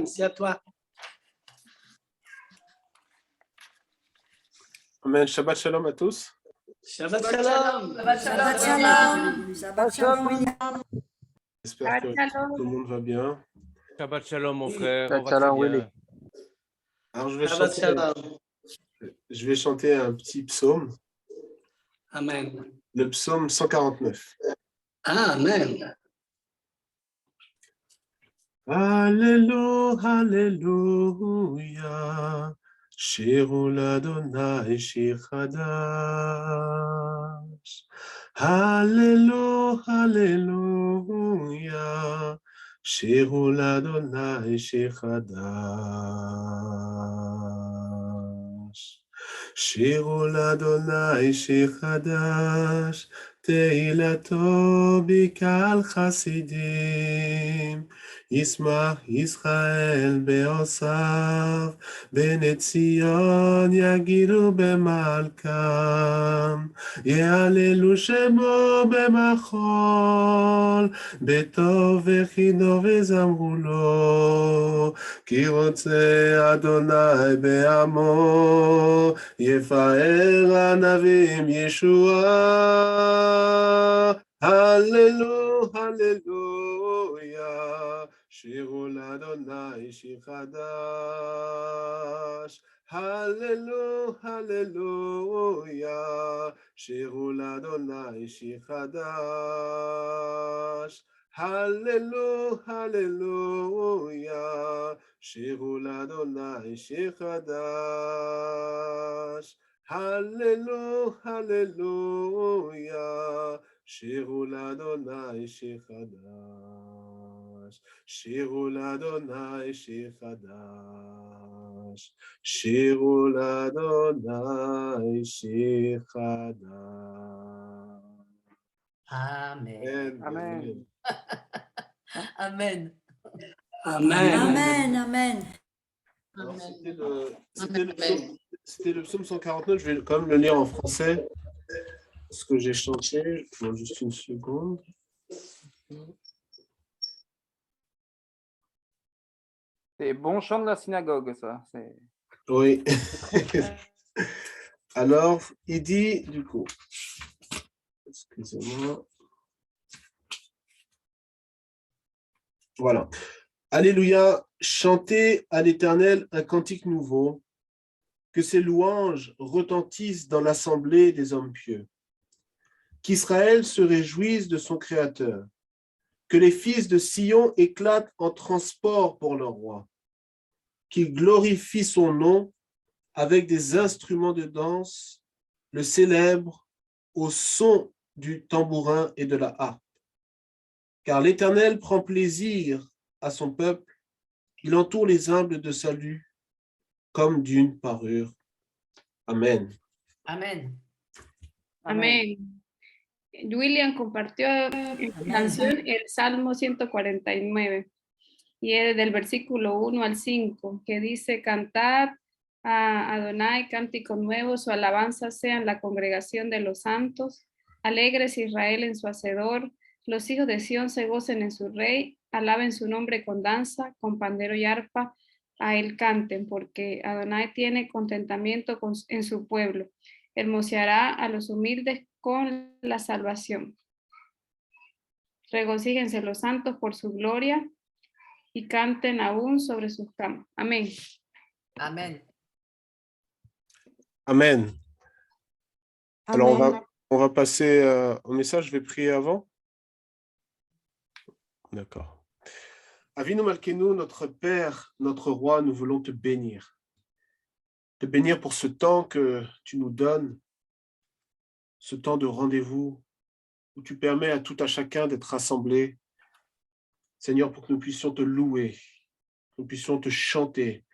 Merci à toi. Amen. Shabbat shalom à tous. Shabbat shalom. Shabbat shalom. Shabbat shalom. J'espère que tout le monde va bien. Shabbat shalom, mon frère. Shabbat On va très shalom, bien. Willy. Alors, Shabbat shalom. je vais chanter un petit psaume, Amen. le psaume 149. Amen. Alléluia, Alléluia. Shiru l'Adonai shir chadash. Alléluia, Alléluia. Shiru l'Adonai shir chadash. Shiru l'Adonai shir chadash. Teilato bikal chasidim. ישמח ישראל בעושיו, בני ציון יגידו במלכם, יהללו שמו במחול, בטוב וחינו וזמרו לו, כי רוצה אדוני בעמו, יפאר הנביאים ישועה. הללו, הללויה. שירו לאדוני שיר חדש, הללו, הללויה, שירו לאדוני שיר חדש, הללו, הללויה, שירו לאדוני שיר חדש, הללו, הללויה, שירו לאדוני שיר חדש. שירו לאדוני שיר חדש, שירו לאדוני שיר חדש. Amen. Amen. Amen. Amen. Amen. Amen. Alors, c'était le psaume 149, je vais quand même le lire en français, ce que j'ai chanté. Bon, juste une seconde. C'est bon chant de la synagogue, ça. Oui. Alors, il dit, du coup, excusez-moi. Voilà. Alléluia, chantez à l'Éternel un cantique nouveau, que ses louanges retentissent dans l'assemblée des hommes pieux. Qu'Israël se réjouisse de son Créateur, que les fils de Sion éclatent en transport pour leur roi, qu'il glorifie son nom avec des instruments de danse, le célèbre au son du tambourin et de la harpe. Car l'Éternel prend plaisir à son peuple, il entoure les humbles de salut comme d'une parure. Amen. Amen. Amén. William compartió esta canción el Salmo 149 y es del versículo 1 al 5 que dice: cantad a Adonai cántico nuevo, su alabanza sea en la congregación de los santos, alegres Israel en su hacedor, los hijos de Sión se gocen en su rey, alaben su nombre con danza, con pandero y arpa, a él canten, porque Adonai tiene contentamiento en su pueblo, hermoseará a los humildes con la salvación. Regocíjense los santos por su gloria y canten aún sobre sus camas. Amén. Amen. Amen. Alors, on va passer au message. Je vais prier avant. D'accord. Avinu Malkeinu, notre Père, notre Roi, nous voulons te bénir. Te bénir pour ce temps que tu nous donnes, ce temps de rendez-vous, où tu permets à tout à chacun d'être rassemblés. Seigneur, pour que nous puissions te louer, que nous puissions te chanter,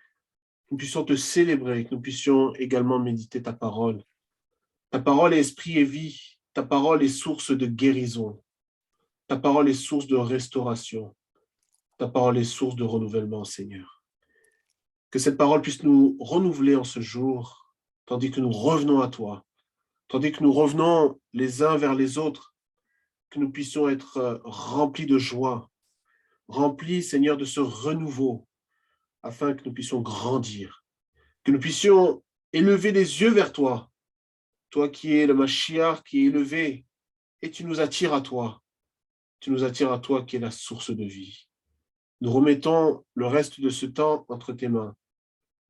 que nous puissions te célébrer, que nous puissions également méditer ta parole. Ta parole est esprit et vie, ta parole est source de guérison, ta parole est source de restauration, ta parole est source de renouvellement, Seigneur. Que cette parole puisse nous renouveler en ce jour, tandis que nous revenons à toi, tandis que nous revenons les uns vers les autres, que nous puissions être remplis de joie, remplis, Seigneur, de ce renouveau, afin que nous puissions grandir, que nous puissions élever les yeux vers toi, toi qui es le Mashiach qui est élevé, et tu nous attires à toi. Tu nous attires à toi qui est la source de vie. Nous remettons le reste de ce temps entre tes mains.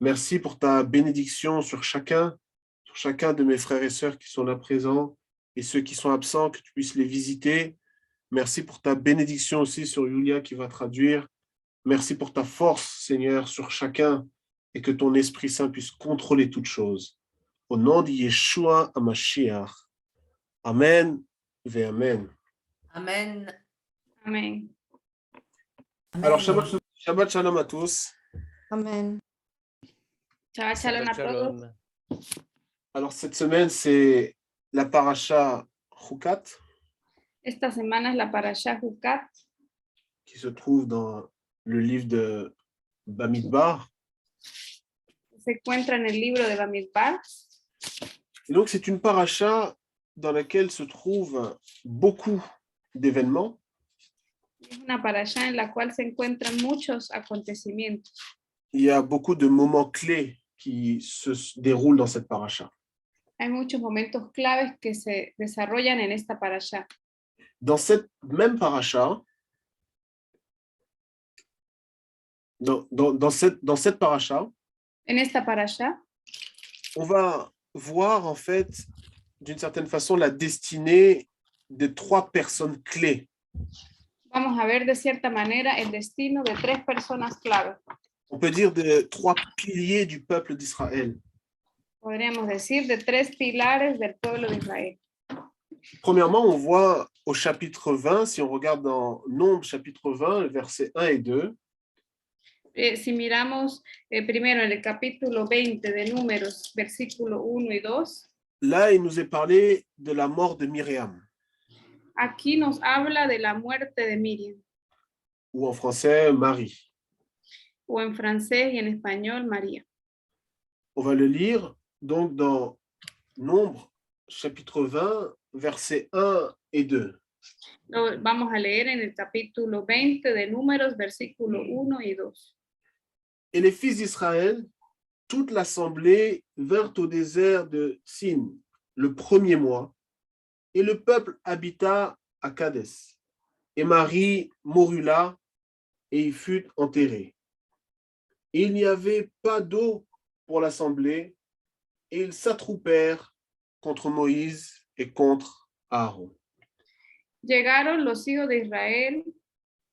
Merci pour ta bénédiction sur chacun de mes frères et sœurs qui sont là présents et ceux qui sont absents, que tu puisses les visiter. Merci pour ta bénédiction aussi sur Yulia qui va traduire. Merci pour ta force, Seigneur, sur chacun et que ton Esprit Saint puisse contrôler toutes choses. Au nom de Yeshua HaMashiach. Amen et Amen. Amen. Amén. Alors, Shabbat Shalom à tous. Amen. Shabbat shalom a Shabbat todos. shalom. Alors, cette semaine, c'est la paracha Chukat Esta semana es la parashá Jucat, qui se trouve dans le livre de Bamidbar. se encuentra en el libro de Bamidbar. Et donc, c'est une paracha dans laquelle se trouvent beaucoup d'événements. Es una parashá en la cual se encuentran muchos acontecimientos. Il y a beaucoup de moments clés qui se déroulent dans cette paracha. Hay muchos momentos claves que se desarrollan en esta parashá. Dans cette même paracha, dans cette paracha, En esta parashá on va voir en fait, d'une certaine façon, la destinée de 3 personnes clés. vamos a ver de cierta manera el destino de 3 personas clave. On peut dire de 3 piliers du peuple d'Israël. Podríamos decir de 3 pilares del pueblo de Israel. Premièrement, on voit au chapitre 20, si on regarde dans Nombres chapitre 20, versets 1 et 2, Si miramos primero en el capítulo 20 de Números, versículo 1 y 2, là, il nous est parlé de la mort de Myriam, aquí nos habla de la muerte de Miriam, ou en français, Marie. o en francés y en español, María. On va le lire donc dans Nombres chapitre 20, versets 1 et 2. Lo vamos a leer en el capítulo 20 de Números, versículo 1 y 2. Et les fils d'Israël, toute l'assemblée vinrent au désert de Sin le 1er mois, et le peuple habita à Kadès. Et Marie mourut là, et y fut enterrée. Et il n'y avait pas d'eau pour l'assemblée, et ils s'attroupèrent contre Moïse et contre Aaron. Llegaron los hijos de Israel,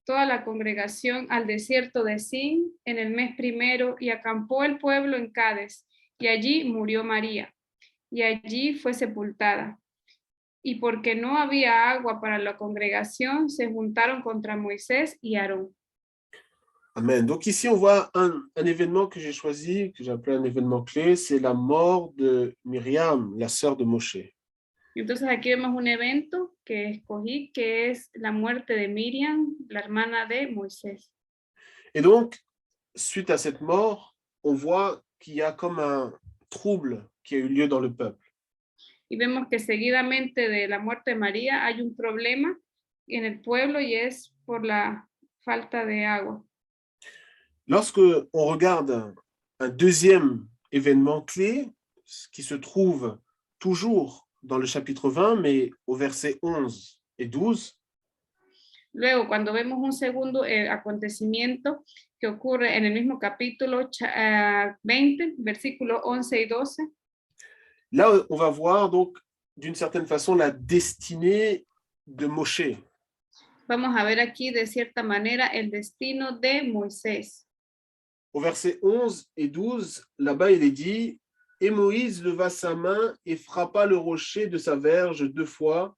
toda la congregación, al desierto de Sin en el mes primero, y acampó el pueblo en Cades, y allí murió María, y allí fue sepultada. Y porque no había agua para la congregación, se juntaron contra Moisés y Aarón. Amen. Donc ici, on voit un événement que j'ai choisi, que j'ai appelé un événement clé, c'est la mort de Myriam, la sœur de Moshe. Entonces aquí vemos un evento que escogí, que es la muerte de Miriam, la hermana de Moisés. Et donc, suite à cette mort, on voit qu'il y a comme un trouble qui a eu lieu dans le peuple. Y vemos que seguidamente de la muerte de María hay un problema en el pueblo y es por la falta de agua. Lorsque on regarde un deuxième événement clé, qui se trouve toujours dans le chapitre 20, mais au verset 11 et 12, Luego, cuando vemos un segundo acontecimiento que ocurre en el mismo capítulo 20, versículos 11 y 12, là, on va voir donc d'une certaine façon la destinée de Moshe. vamos a ver aquí de cierta manera el destino de Moisés. Au verset 11 et 12, là-bas, il est dit « Et Moïse leva sa main et frappa le rocher de sa verge 2 fois,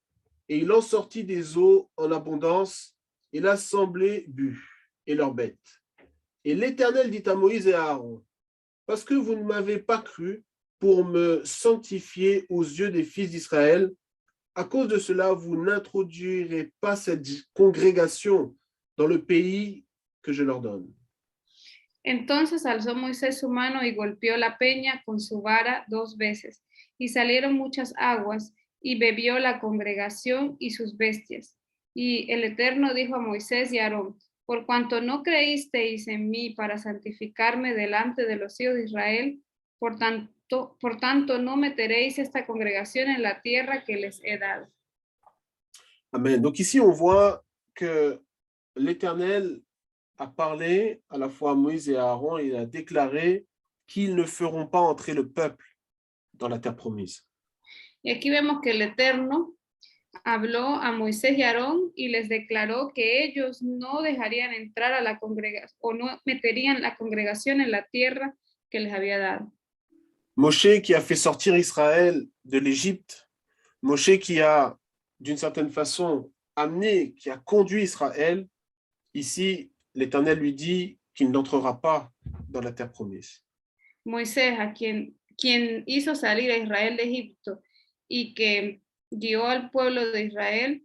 et il en sortit des eaux en abondance, et l'assemblée but, et leurs bêtes. Et l'Éternel dit à Moïse et à Aaron, « Parce que vous ne m'avez pas cru pour me sanctifier aux yeux des fils d'Israël, à cause de cela, vous n'introduirez pas cette congrégation dans le pays que je leur donne. » Entonces alzó Moisés su mano y golpeó la peña con su vara 2 veces, y salieron muchas aguas, y bebió la congregación y sus bestias. Y el Eterno dijo a Moisés y a Aarón, Por cuanto no creísteis en mí para santificarme delante de los hijos de Israel, por tanto no meteréis esta congregación en la tierra que les he dado. Amen. Donc ici, on voit que l'Éternel a parlé à la fois à Moïse et à Aaron et il a déclaré qu'ils ne feront pas entrer le peuple dans la terre promise. Y aquí vemos que el Eterno habló a Moisés y a Aarón y les declaró que ellos no dejarían entrar a la congregación o no meterían la congregación en la tierra que les había dado. Moshe qui a fait sortir Israël de l'Égypte, Moshe qui a, d'une certaine façon, amené, qui a conduit Israël, ici, l'Éternel lui dit qu'il n'entrera pas dans la terre promise. Moisés, a quien hizo salir a Israel de Egipto y que guió al pueblo de Israel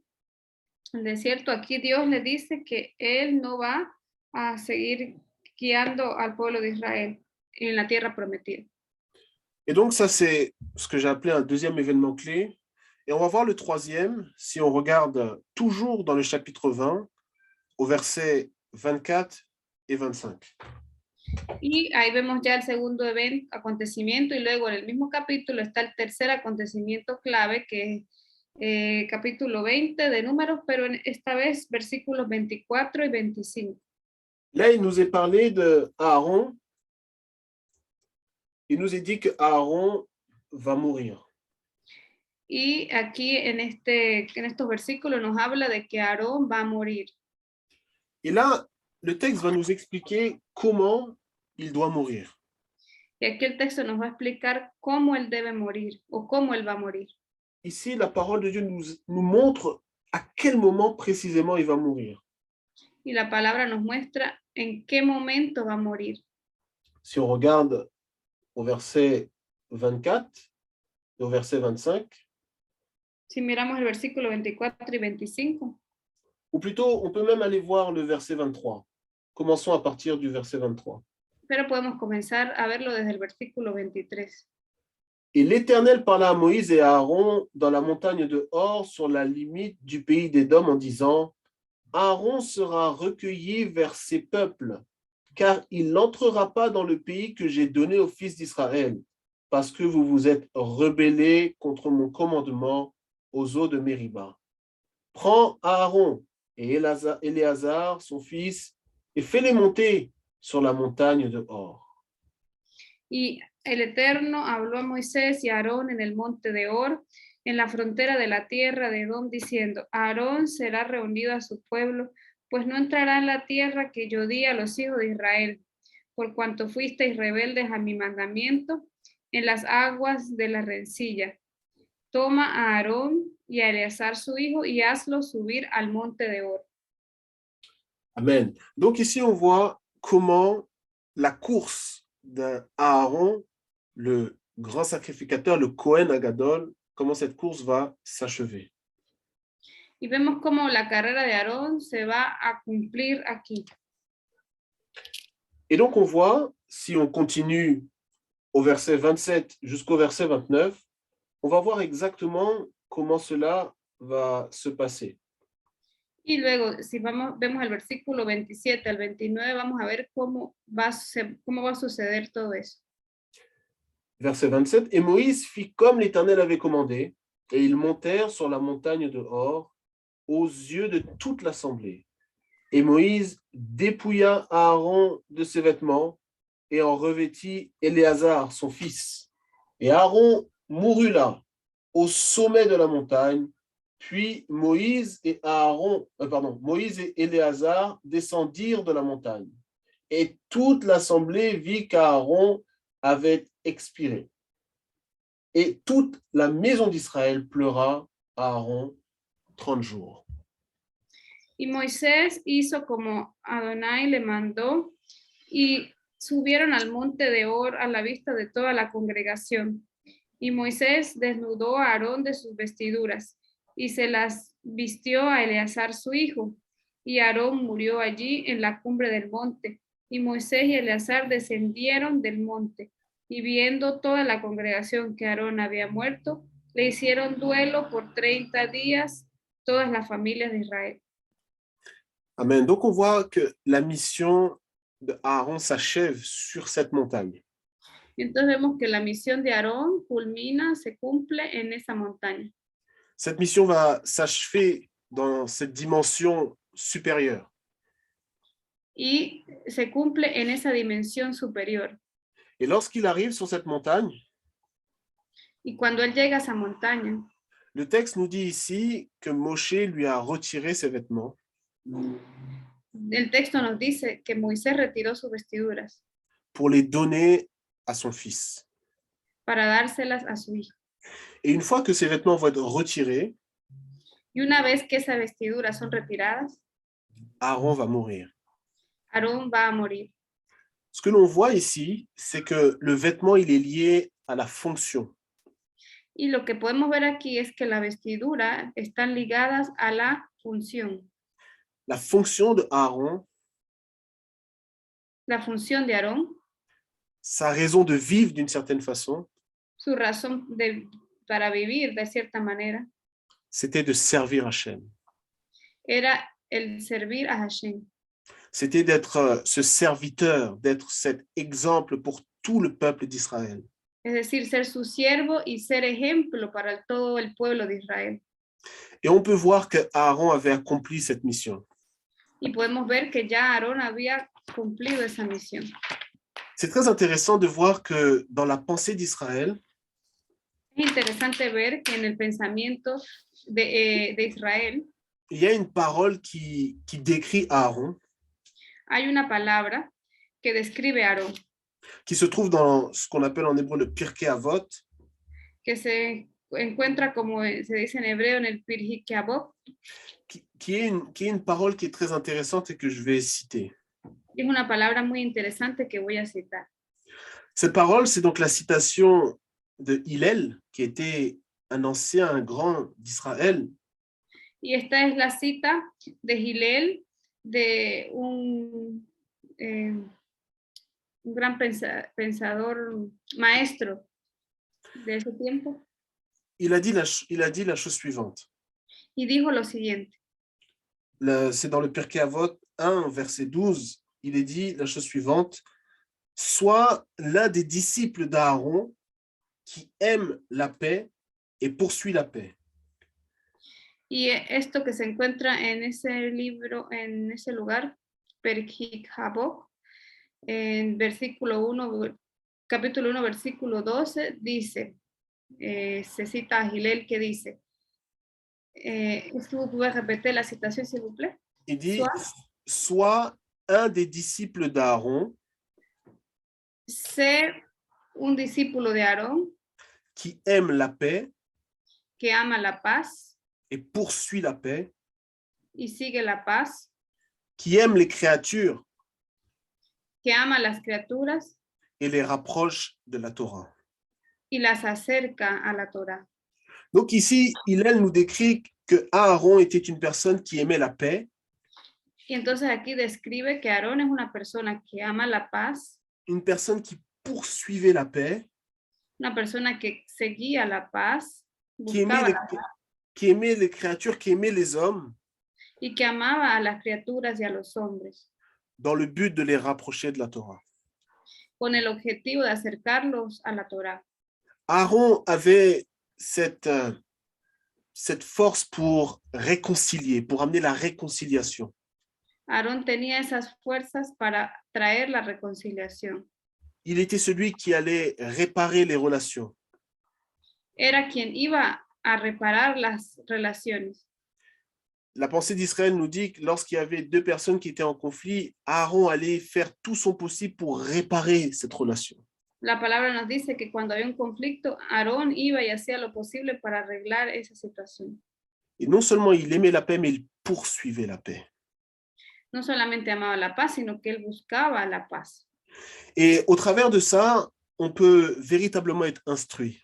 al desierto, aquí Dios le dice que él no va a seguir guiando al pueblo de Israel en la tierra prometida. Et donc, ça, c'est ce que j'ai appelé un deuxième événement clé. Et on va voir le troisième, si on regarde toujours dans le chapitre 20, au verset 24 et 25. Y ahí vemos ya el segundo acontecimiento y luego en el mismo capítulo está el tercer acontecimiento clave que es capítulo 20 de Números, pero esta vez versículos 24 y 25. Là, il nous est parlé de Aaron. Il nous est dit que Aaron va mourir. Y aquí en estos versículos nos habla de que Aarón va a morir. Et là, le texte va nous expliquer comment il doit mourir. Y aquí el texto nos va a explicar cómo él debe morir o cómo él va a morir. Ici, la parole de Dieu nous montre à quel moment précisément il va mourir. Y la palabra nos muestra en qué momento va a morir. Si on regarde au verset 24 et au verset 25, Si miramos el versículo 24 y 25, ou plutôt, on peut même aller voir le verset 23. Commençons à partir du verset 23. pero podemos comenzar a verlo desde el versículo 23. Et l'Éternel parla à Moïse et à Aaron dans la montagne de Hor sur la limite du pays d'Édom en disant: Aaron sera recueilli vers ses peuples, car il n'entrera pas dans le pays que j'ai donné aux fils d'Israël, parce que vous vous êtes rebellés contre mon commandement aux eaux de Mériba. Prends Aaron et Éléazar, son fils, et fais-les monter sur la montagne de Hor. Y el Eterno habló a Moisés y a Aarón en el monte de Hor, en la frontera de la tierra de Edom, diciendo: Aarón será reunido a su pueblo, pues no entrará en la tierra que yo di a los hijos de Israel, por cuanto fuisteis rebeldes a mi mandamiento en las aguas de la rencilla. Toma a Aarón y a Eleazar su hijo y hazlo subir al monte de Hor. Amen. Donc ici, on voit comment la course d'Aaron, le grand sacrificateur, le Cohen Agadol, comment cette course va s'achever. Y vemos cómo la carrera de Aarón se va a cumplir aquí. Et donc, on voit, si on continue au verset 27 jusqu'au verset 29, on va voir exactement comment cela va se passer. Y luego, si vemos el versículo 27 al 29, vamos a ver cómo va a suceder todo eso. Verset 27, « Et Moïse fit comme l'Éternel avait commandé, et ils montèrent sur la montagne de Hor, aux yeux de toute l'assemblée. Et Moïse dépouilla Aaron de ses vêtements, et en revêtit Éléazar, son fils. Et Aaron mourut là, au sommet de la montagne. Puis Moïse et Éléazar descendirent de la montagne. Et toute l'assemblée vit qu'Aaron avait expiré. Et toute la maison d'Israël pleura à Aaron 30 jours. Y Moisés hizo como Adonai le mandó, y subieron al monte de Hor a la vista de toda la congregación. Y Moisés desnudó a Aarón de sus vestiduras, y se las vistió a Eleazar su hijo. Y Aarón murió allí en la cumbre del monte. Y Moisés y Eleazar descendieron del monte. Y viendo toda la congregación que Aarón había muerto, le hicieron duelo por 30 días todas las familias de Israel. Amen. Donc, on voit que la mission d'Aaron s'achève sur cette montagne. Entonces vemos que la misión de Aarón culmina, se cumple en esa montaña. Cette mission va s'achever dans cette dimension supérieure. Y se cumple en esa dimensión superior. Et lorsqu'il arrive sur cette montagne, Y cuando él llega a esa montaña, le texte nous dit ici que Moshe lui a retiré ses vêtements el texto nos dice que Moisés retiró sus vestiduras pour les donner à son fils. para dárselas a su hijo. Et une fois que ces vêtements vont être retirés, Y una vez que esas vestiduras son retiradas, Aaron va mourir. Aarón va a morir. Ce que l'on voit ici, c'est que le vêtement, il est lié à la fonction. Y lo que podemos ver aquí es que las vestiduras están ligadas a la función. La fonction de Aaron, La función de Aarón, sa raison de vivre d'une certaine façon, su razón para vivir de cierta manera, c'était de servir Hachem. era el servir a Hashem. C'était d'être ce serviteur, d'être cet exemple pour tout le peuple d'Israël. Es decir, ser su siervo y ser ejemplo para todo el pueblo de Israel. Et on peut voir que Aaron avait accompli cette mission. Y podemos ver que ya Aarón había cumplido esa misión. C'est très intéressant de voir que dans la pensée d'Israël, Es interesante ver que en el pensamiento de Israel il y a une parole qui décrit Aaron, hay una palabra que describe a Aarón, qui se trouve dans ce qu'on appelle en hébreu le Pirkei Avot, que se encuentra, como se dice en hebreo, en el Pirkei Avot, qui est une parole qui est très intéressante et que je vais citer. es una palabra muy interesante que voy a citar. Cette parole, c'est donc la citation de Hillel, qui était un ancien, un grand d'Israël, Y esta es la cita de Hillel, de un gran pensador, maestro de ese tiempo. il a dit la chose suivante. Y dijo lo siguiente. C'est dans le Pirkei Avot 1, verset 12, il est dit la chose suivante. Sois l'un des disciples d'Aaron qui aime la paix et poursuit la paix. Y esto que se encuentra en ese libro, en ese lugar, Pirkei Avot, en versículo 1, capítulo 1, versículo 12, dice, se cita a Hillel que dice, est-ce que vous pouvez répéter la citation, s'il vous plaît? Il dit, sois un des disciples d'Aaron Ser un discípulo de Aarón qui aime la paix que ama la paz et poursuit la paix, y sigue la paz, qui aime les créatures que ama las criaturas et les rapproche de la Torah. y las acerca a la Torah. Donc ici, Hillel nous décrit que Aaron était une personne qui aimait la paix, Y entonces aquí describe que Aarón es una persona que ama la paz, une personne qui poursuivait la paix, una persona que seguía la paz, qui aimait, buscaba les, la paz qui aimait les créatures, qui aimait les hommes, y que amaba a las criaturas y a los hombres, dans le but de les rapprocher de la Torah. con el objetivo de acercarlos a la Torah. Aaron avait cette force pour réconcilier, pour amener la réconciliation. Aarón tenía esas fuerzas para traer la reconciliación. Il était celui qui allait réparer les relations. Era quien iba a reparar las relaciones. La pensée d'Israël nous dit que lorsqu'il y avait deux personnes qui étaient en conflit, Aaron allait faire tout son possible pour réparer cette relation. La palabra nos dice que cuando había un conflicto, Aarón iba y hacía lo posible para arreglar esa situación. Et non seulement il aimait la paix, mais il poursuivait la paix. No solamente amaba la paz, sino que él buscaba la paz. Et au travers de ça, on peut véritablement être instruit.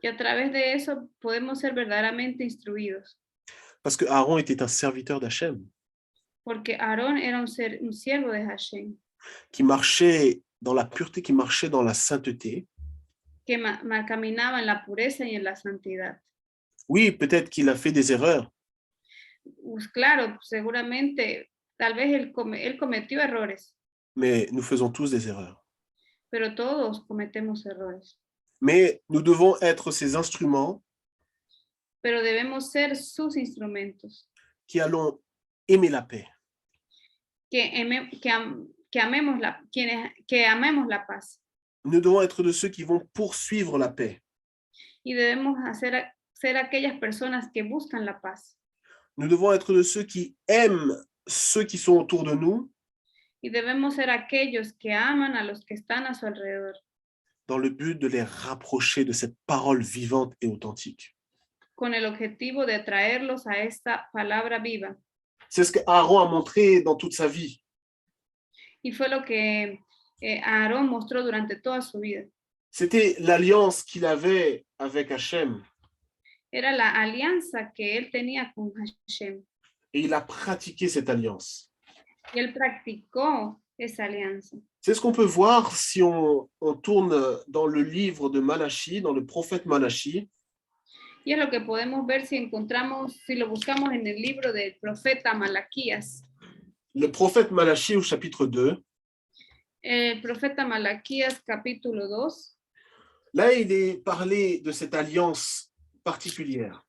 Y a través de eso podemos ser verdaderamente instruidos. Parce que Aaron était un serviteur d'Hachem, Porque Aarón era un siervo de Hashem, qui marchait dans la pureté, qui marchait dans la sainteté. que caminaba en la pureza y en la santidad. Oui, peut-être qu'il a fait des erreurs, Pues claro, seguramente, tal vez él cometió errores, mais nous faisons tous des erreurs. pero todos cometemos errores. Mais nous devons être ces instruments Pero debemos ser sus instrumentos, qui allons aimer la paix, que amemos la paz. nous devons être de ceux qui vont poursuivre la paix. Y debemos ser aquellas personas que buscan la paz. Nous devons être de ceux qui aiment ceux qui sont autour de nous Y debemos ser aquellos que aman a los que están a su alrededor, dans le but de les rapprocher de cette parole vivante et authentique. con el objetivo de atraerlos a esta palabra viva. C'est ce que Aaron a montré dans toute sa vie. Y fue lo que Aarón mostró durante toda su vida. C'était l'alliance qu'il avait avec Hachem Era la alianza que él tenía con Hashem. et il a pratiqué cette alliance. Y él practicó esa alianza. C'est ce qu'on peut voir si on tourne dans le livre de Malachi, dans le prophète Malachi. Y es lo que podemos ver si lo buscamos en el libro del profeta Malaquías. Le prophète Malachi au chapitre 2. El profeta Malaquías capítulo 2. Là, il est parlé de cette alliance particulière.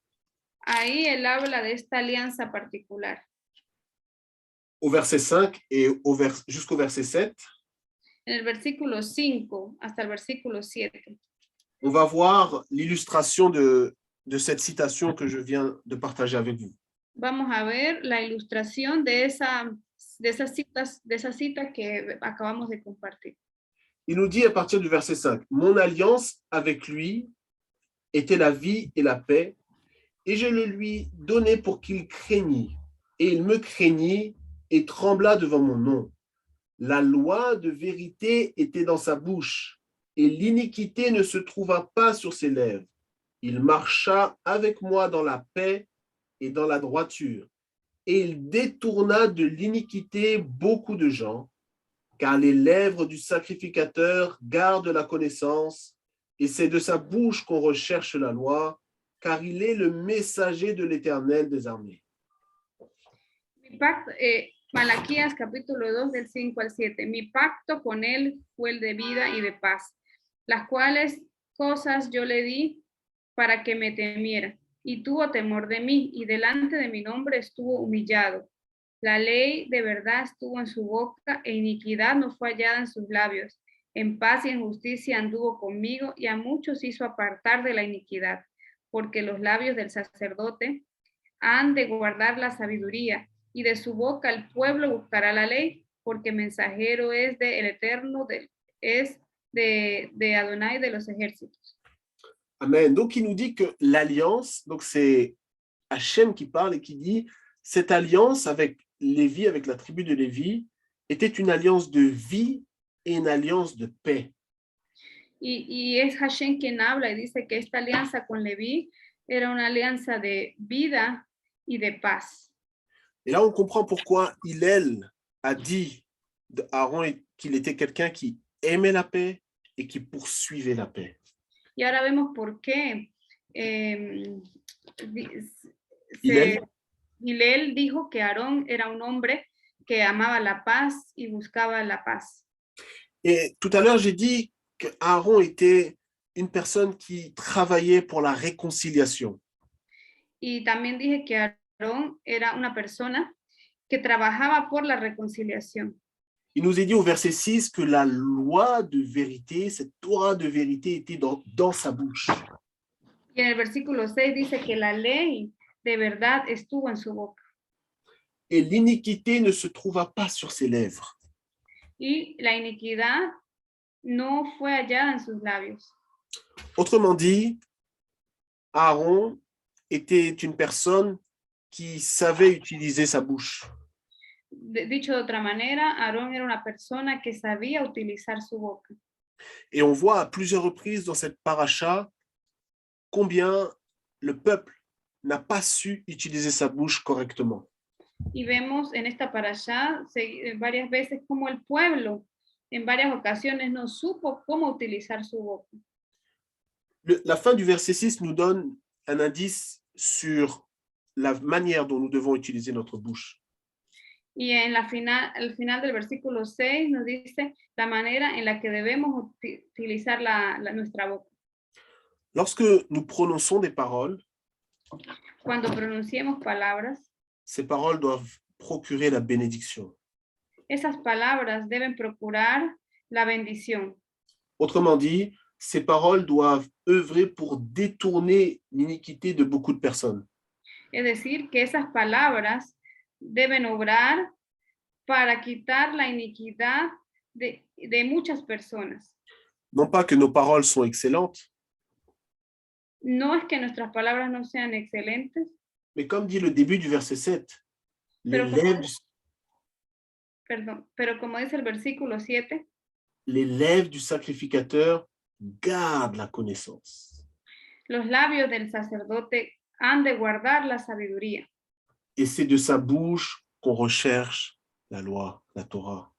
Ahí él habla de esta alianza particular. Au verset 5 et jusqu'au verset 7, En el versículo 5 hasta el versículo 7. on va voir l'illustration de cette citation que je viens de partager avec vous. Vamos a ver la ilustración de esa cita que acabamos de compartir. Il nous dit à partir du verset 5, « Mon alliance avec lui était la vie et la paix, et je le lui donnai pour qu'il craignît, et il me craignit et trembla devant mon nom. La loi de vérité était dans sa bouche, et l'iniquité ne se trouva pas sur ses lèvres. Il marcha avec moi dans la paix et dans la droiture, et il détourna de l'iniquité beaucoup de gens, car les lèvres du sacrificateur gardent la connaissance, et c'est de sa bouche qu'on recherche la loi, car il est le messager de l'Éternel des armées. » Malaquías capítulo 2 del 5 al 7. Mi pacto con él fue el de vida y de paz, las cuales cosas yo le di para que me temiera, y tuvo temor de mí, y delante de mi nombre estuvo humillado. La ley de verdad estuvo en su boca, e iniquidad no fue hallada en sus labios. En paz y en justicia anduvo conmigo, y a muchos hizo apartar de la iniquidad, porque los labios del sacerdote han de guardar la sabiduría, y de su boca el pueblo buscará la ley, porque mensajero es del Eterno, es de Adonai de los ejércitos. Amen. Donc, il nous dit que l'alliance, donc c'est Hachem qui parle et qui dit, cette alliance avec Lévi, avec la tribu de Lévi, était une alliance de vie et une alliance de paix. Y es Hashem quien habla y dice que esta alianza con Leví era una alianza de vida y de paz. Et là, on comprend pourquoi Hillel a dit d'Aaron qu'il était quelqu'un qui aimait la paix et qui poursuivait la paix. Y ahora vemos por qué Hillel dijo que Aarón era un hombre que amaba la paz y buscaba la paz. Et tout à l'heure, j'ai dit qu'Aaron était une personne qui travaillait pour la réconciliation. Y también dije que Aarón era una persona que trabajaba por la reconciliación. Il nous est dit au verset 6 que la loi de vérité, cette Torah de vérité était dans sa bouche. Y en el versículo 6 dice que la ley de verdad estuvo en su boca. Et l'iniquité ne se trouva pas sur ses lèvres. Y la iniquidad no fue hallada en sus labios. Autrement dit, Aaron était une personne qui savait utiliser sa bouche. Dicho de otra manera, Aarón era una persona que sabía utilizar su boca. Et on voit à plusieurs reprises dans cette paracha combien le peuple n'a pas su utiliser sa bouche correctement. Y vemos en esta parashá varias veces como el pueblo en varias ocasiones no supo cómo utilizar su boca. La fin du verset 6 nous donne un indice sur la manière dont nous devons utiliser notre bouche. Y en el final del versículo 6 nos dice la manera en la que debemos utilizar nuestra boca. Lorsque nous prononçons des paroles, Cuando pronunciemos palabras, ces paroles doivent procurer la bénédiction. esas palabras deben procurar la bendición. Autrement dit, ces paroles doivent œuvrer pour détourner l'iniquité de beaucoup de personnes. Es decir, que esas palabras deben obrar para quitar la iniquidad de muchas personas. Non pas que nos paroles sont excellentes, No es que nuestras palabras no sean excelentes, mais comme dit le début du verset 7, Pero les pero como dice el versículo 7, lèvres du sacrificateur gardent la connaissance. los labios del sacerdote han de guardar la sabiduría. Et c'est de sa bouche qu'on recherche la loi, la Torah.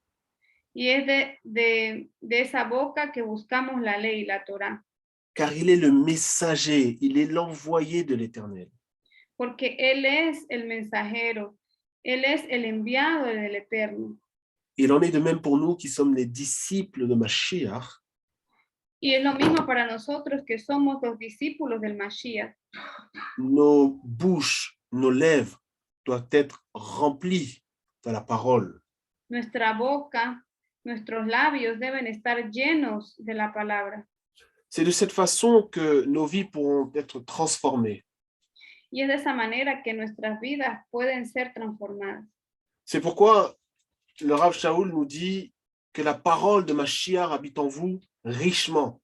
Y es de esa boca que buscamos la ley, la Torá. Car il est le messager, il est l'envoyé de l'Éternel. Porque Él es el mensajero, Él es el enviado del Eterno. Il en est de même pour nous qui sommes les disciples de Mashiach. Y es lo mismo para nosotros que somos los discípulos del Mashiach. Nos bouches, nos lèvres doivent être remplies de la parole. Nuestra boca, nuestros labios deben estar llenos de la palabra. C'est de cette façon que nos vies pourront être transformées. Y es de esa manera que nuestras vidas pueden ser transformadas. C'est pourquoi le Rav Shaul nous dit que la parole de Mashiach habite en vous richement.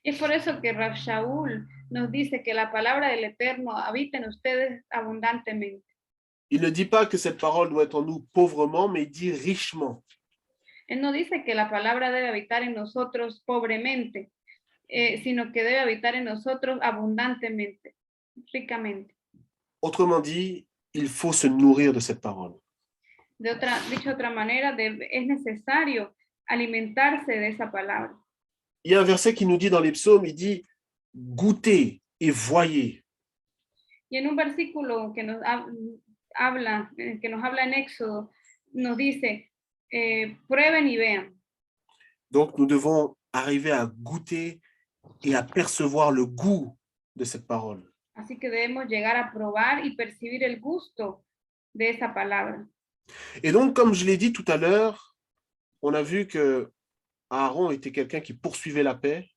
Es por eso que Rav Shaul nos dice que la palabra del Eterno habita en ustedes abundantemente. Il ne dit pas que cette parole doit être en nous pauvrement, mais il dit richement. Él no dice que la palabra debe habitar en nosotros pobremente, sino que debe habitar en nosotros abundantemente, ricamente. Autrement dit, il faut se nourrir de cette parole. Dicho de otra manera, es necesario alimentarse de esa palabra. Il y a un verset qui nous dit dans les psaumes, il dit « Goûtez et voyez ». Y en un versículo que nos habla en Éxodo, nos dice, prueben y vean. Donc, nous devons arriver à goûter et à percevoir le goût de cette parole. Así que debemos llegar a probar y percibir el gusto de esa palabra. Et donc, comme je l'ai dit tout à l'heure, on a vu que Aaron était quelqu'un qui poursuivait la paix.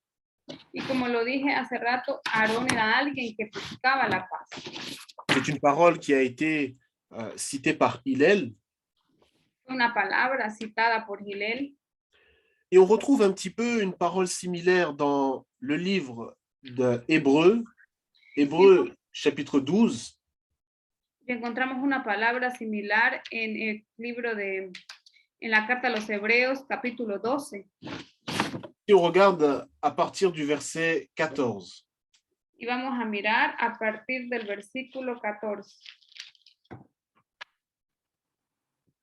Y como lo dije hace rato, Aarón era alguien que buscaba la paz. C'est une parole qui a été citée par Hillel. Una palabra citada por Hillel. Et on retrouve un petit peu une parole similaire dans le livre d'Hébreux, Hébreux chapitre 12. Y encontramos una palabra similar en el libro en la carta a los Hebreos, capítulo 12. Si on regarde à partir du verset 14. Y vamos a mirar a partir del versículo 14.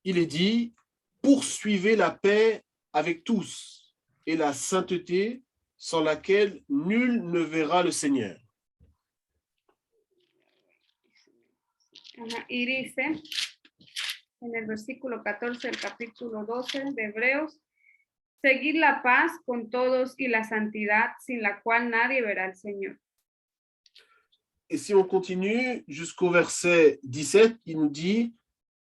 Il est dit, poursuivez la paix avec tous et la sainteté sans laquelle nul ne verra le Seigneur. Y dice en el versículo 14 del capítulo 12 de Hebreos, seguid la paz con todos y la santidad sin la cual nadie verá al Señor. Et si on continue jusqu'au verset 17, il nous dit,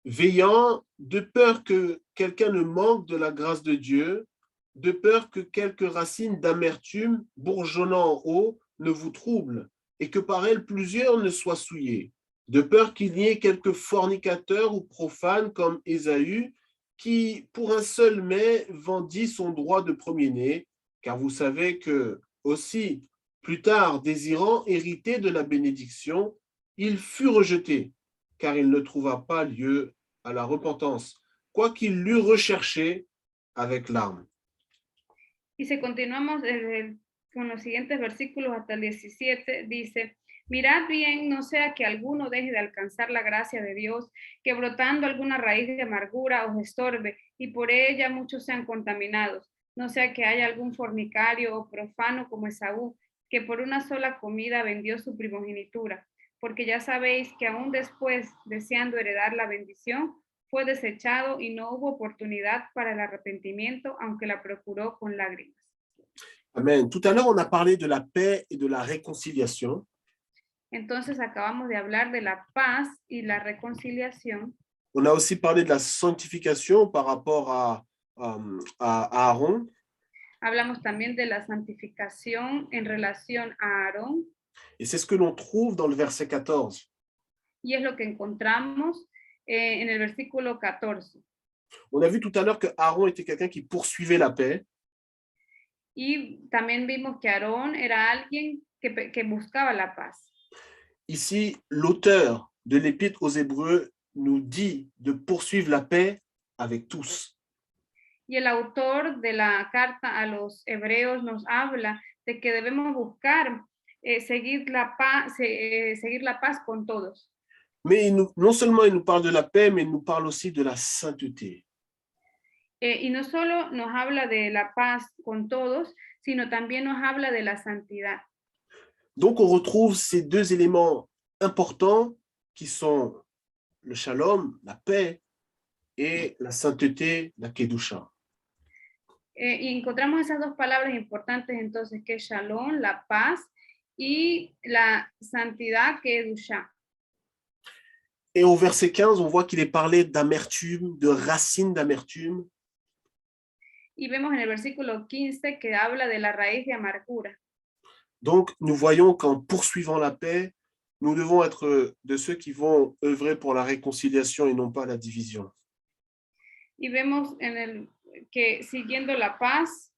veillant de peur que quelqu'un ne manque de la grâce de Dieu, de peur que quelques racines d'amertume bourgeonnant en haut ne vous troublent et que par elles plusieurs ne soient souillés, de peur qu'il y ait quelques fornicateurs ou profanes comme Ésaü qui, pour un seul mets, vendit son droit de premier-né, car vous savez que aussi, plus tard, désirant hériter de la bénédiction, il fut rejeté, car il ne trouva pas lieu à la repentance, quoiqu'il l'eût recherché avec larmes. Y si continuamos con los siguientes versículos hasta el 17, dice, mirad bien, no sea que alguno deje de alcanzar la gracia de Dios, que brotando alguna raíz de amargura os estorbe, y por ella muchos sean contaminados. No sea que haya algún fornicario o profano como Esaú, que por una sola comida vendió su primogenitura. porque ya sabéis que aún después, deseando heredar la bendición, fue desechado y no hubo oportunidad para el arrepentimiento, aunque la procuró con lágrimas. Amen. Tout à l'heure, on a parlé de la paix et de la réconciliation. Entonces acabamos de hablar de la paz y la reconciliación. On a aussi parlé de la sanctification par rapport à Aaron. Hablamos también de la santificación en relación a Aarón. Et c'est ce que l'on trouve dans le verset 14. Y es lo que encontramos en el versículo 14. On a vu tout à l'heure que Aaron était quelqu'un qui poursuivait la paix. Y también vimos que Aarón era alguien que buscaba la paz. Ici, l'auteur de l'Épître aux Hébreux nous dit de poursuivre la paix avec tous. Y el autor de la carta a los hebreos nos habla de que debemos buscar seguir la paz con todos. Mais non seulement il nous parle de la paix, mais il nous parle aussi de la sainteté. Y no solo nos habla de la paz con todos, sino también nos habla de la santidad. Donc, on retrouve ces deux éléments importants qui sont le shalom, la paix, et la sainteté, la kedusha. Y encontramos esas dos palabras importantes entonces, que es shalom, la paz, y la santidad, que es dusha. Et au verset 15, on voit qu'il est parlé d'amertume, de racine d'amertume. Y vemos en el versículo 15 que habla de la raíz de amargura. Donc, nous voyons qu'en poursuivant la paix, nous devons être de ceux qui vont œuvrer pour la réconciliation et non pas la division. Y vemos que siguiendo la paz,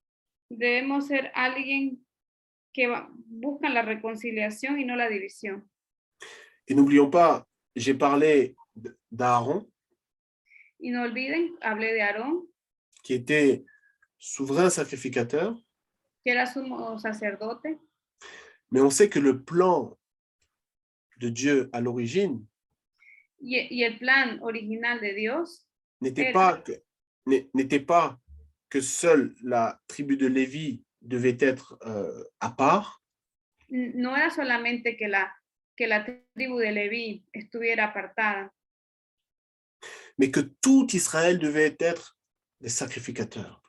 debemos ser alguien que buscan la reconciliación y no la división. Et n'oublions pas, j'ai parlé d'Aaron, Y no olviden, hablé de Aarón, qui était souverain sacrificateur, que era sumo sacerdote, mais on sait que le plan de Dieu à l'origine y el plan original de Dios n'était pas que seule la tribu de Lévi devait être à part, no era solamente que la tribu de Leví estuviera apartada, mais que tout Israël devait être des sacrificateurs.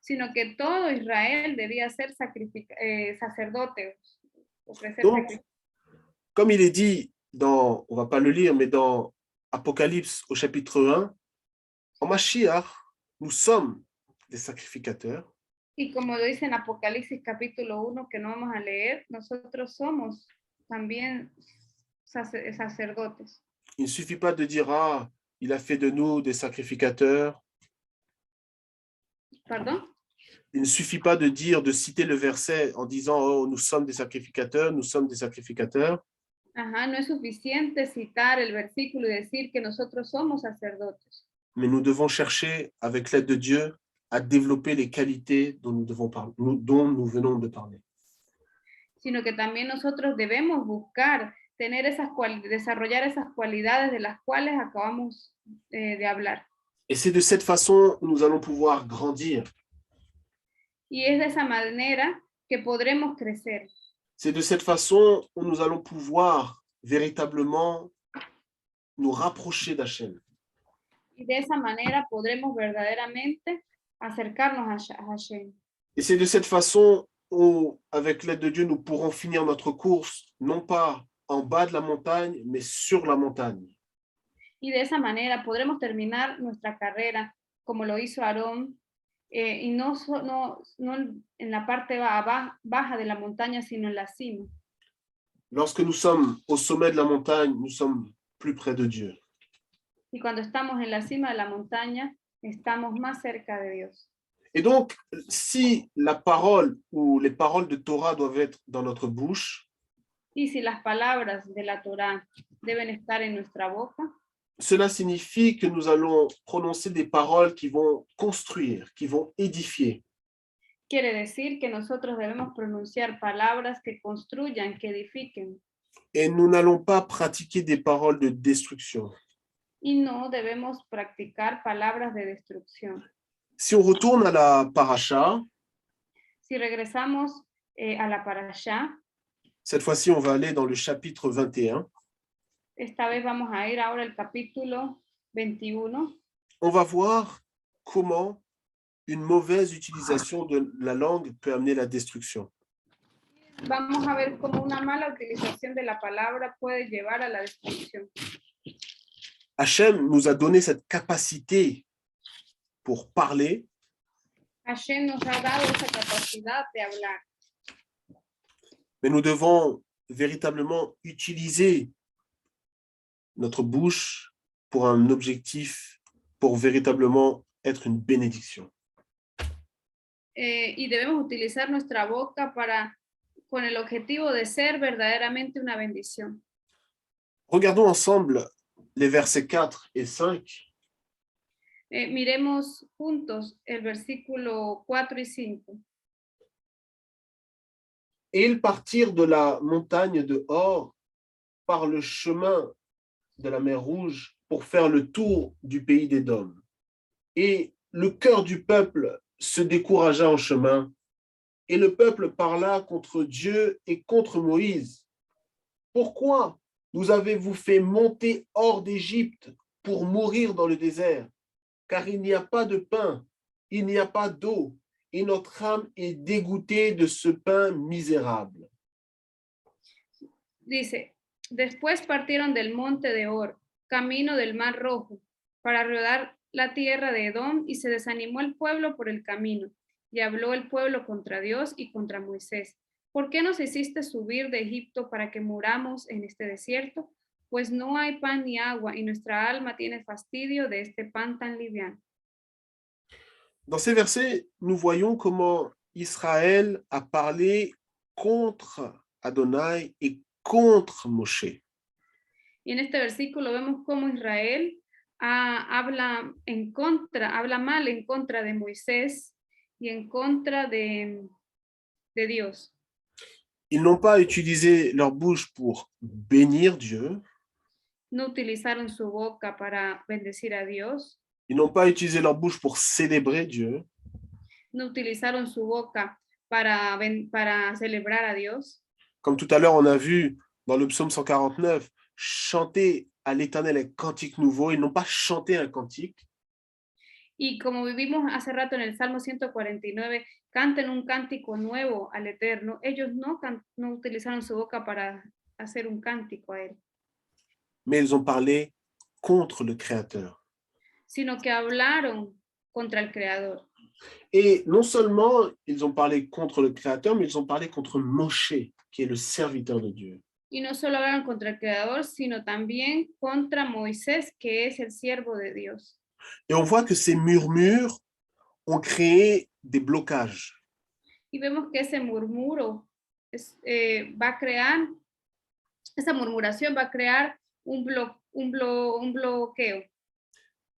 sino que todo Israel debía ser sacerdote. Donc, comme il est dit dans, on ne va pas le lire, mais dans Apocalypse au chapitre 1, en Mashiach, nous sommes des sacrificateurs. Y como lo dice en Apocalipsis capítulo 1, que no vamos a leer, nosotros somos también sacerdotes. Il ne suffit pas de dire, ah, il a fait de nous des sacrificateurs. ¿Perdón? Il ne suffit pas de dire, de citer le verset en disant, oh, nous sommes des sacrificateurs, nous sommes des sacrificateurs. Ajá, no es suficiente citar el versículo y decir que nosotros somos sacerdotes. Mais nous devons chercher, avec l'aide de Dieu, à développer les qualités dont dont nous venons de parler. Sino que también nosotros debemos buscar desarrollar esas cualidades de las cuales acabamos de hablar. Et c'est de cette façon que nous allons pouvoir grandir. Y es de esa manera que podremos crecer. C'est de cette façon que nous allons pouvoir véritablement nous rapprocher d'Hachem. Y de esa manera podremos verdaderamente acercarnos a Hashem. Et c'est de cette façon où, avec l'aide de Dieu, nous pourrons finir notre course, non pas en bas de la montagne, mais sur la montagne. Y de esa manera podremos terminar nuestra carrera, como lo hizo Aarón, y no en la parte baja de la montaña, sino en la cima. Lorsque nous sommes au sommet de la montagne, nous sommes plus près de Dieu. Y cuando estamos en la cima de la montaña, estamos más cerca de Dios. Et donc, si la parole ou les paroles de Torah doivent être dans notre bouche, y si las palabras de la Torá deben estar en nuestra boca, cela signifie que nous allons prononcer des paroles qui vont construire, qui vont édifier. quiere decir que nosotros debemos pronunciar palabras que construyan, que edifiquen. Et nous n'allons pas pratiquer des paroles de destruction. Y no debemos practicar palabras de destrucción. Si on retourne à la paracha, Si regresamos a la parashá, Cette fois-ci, on va aller dans le chapitre 21. Esta vez vamos a ir ahora al capítulo 21. On va voir comment une mauvaise utilisation de la langue peut amener la destruction. Vamos a ver cómo una mala utilización de la palabra puede llevar a la destrucción. Hachem nous a donné cette capacité pour parler, Hashem nos ha dado esa capacidad de hablar, mais nous devons véritablement utiliser notre bouche pour un objectif, pour véritablement être une bénédiction. y debemos utilizar nuestra boca con el objetivo de ser verdaderamente una bendición. Regardons ensemble les versets 4 et 5. Miremos juntos el versículo 4 y 5. Et ils partirent de la montagne de Hor par le chemin de la mer Rouge pour faire le tour du pays d'Édom. Et le cœur du peuple se découragea en chemin, et le peuple parla contre Dieu et contre Moïse. Pourquoi nous avez-vous fait monter hors d'Égypte pour mourir dans le désert? Car il n'y a pas de pain, il n'y a pas d'eau, et notre âme est dégoûtée de ce pain misérable. Dice, después partieron del monte de Or, camino del Mar Rojo, para rodar la tierra de Edom, y se desanimó el pueblo por el camino. Y habló el pueblo contra Dios y contra Moisés. ¿Por qué nos hiciste subir de Egipto para que muramos en este desierto? Pues no hay pan ni agua, y nuestra alma tiene fastidio de este pan tan liviano. Dans ces versets, nous voyons comment Israël a parlé contre Adonai et contre Moshe. Y en este versículo vemos cómo Israel habla mal en contra de Moisés y en contra de Dios. Ils n'ont pas utilisé leur bouche pour bénir Dieu. No utilizaron su boca para bendecir a Dios. Ils n'ont pas utilisé leur bouche pour célébrer Dieu. No utilizaron su boca para celebrar a Dios. Comme tout à l'heure, on a vu dans le psaume 149, chanter à l'Éternel un cantique nouveau. Ils n'ont pas chanté un cantique. Y como vivimos hace rato en el Salmo 149, canten un cántico nuevo al Eterno. Ellos no utilizaron su boca para hacer un cántico a Él. Mais ils ont parlé contre le Créateur. Sino que hablaron contra el Creador. Et non seulement ils ont parlé contre le Créateur, mais ils ont parlé contre Moshe, qui est le serviteur de Dieu. Y no solo hablaron contra el Creador, sino también contra Moisés, que es el siervo de Dios. Et on voit que ces murmures ont créé des blocages. Y vemos que ese murmuro va a crear, esa murmuración va a crear un bloqueo.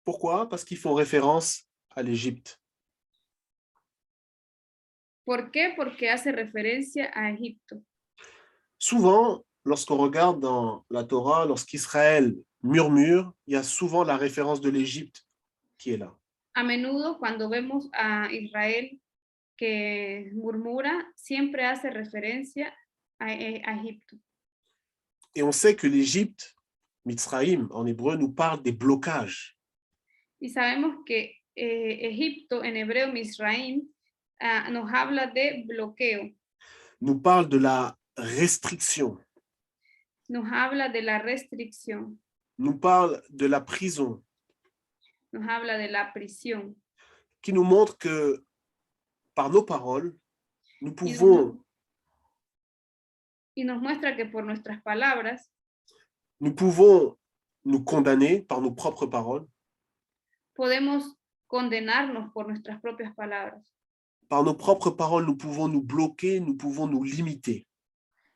Pourquoi? Parce qu'ils font référence à l'Égypte. ¿Por qué? Porque hace referencia a Egipto. Souvent, lorsqu'on regarde dans la Torah, lorsqu'Israël murmure, il y a souvent la référence de l'Égypte qui est là. A menudo, cuando vemos a Israel que murmura, siempre hace referencia a Egipto. Et on sait que l'Égypte, Mitzraïm en hébreu, nous parle des blocages. Y sabemos que Egipto, en hebreo Misraim, nos habla de bloqueo. Nous parle de la restriction. Nos habla de la restricción. Nous parle de la prison. Nos habla de la prisión. Qui nous montre que par nos paroles, nous pouvons y nos muestra que por nuestras palabras nous condamner par nos propres paroles. Podemos condenarnos por nuestras propias palabras. Par nos propres paroles, nous pouvons nous bloquer, nous pouvons nous limiter.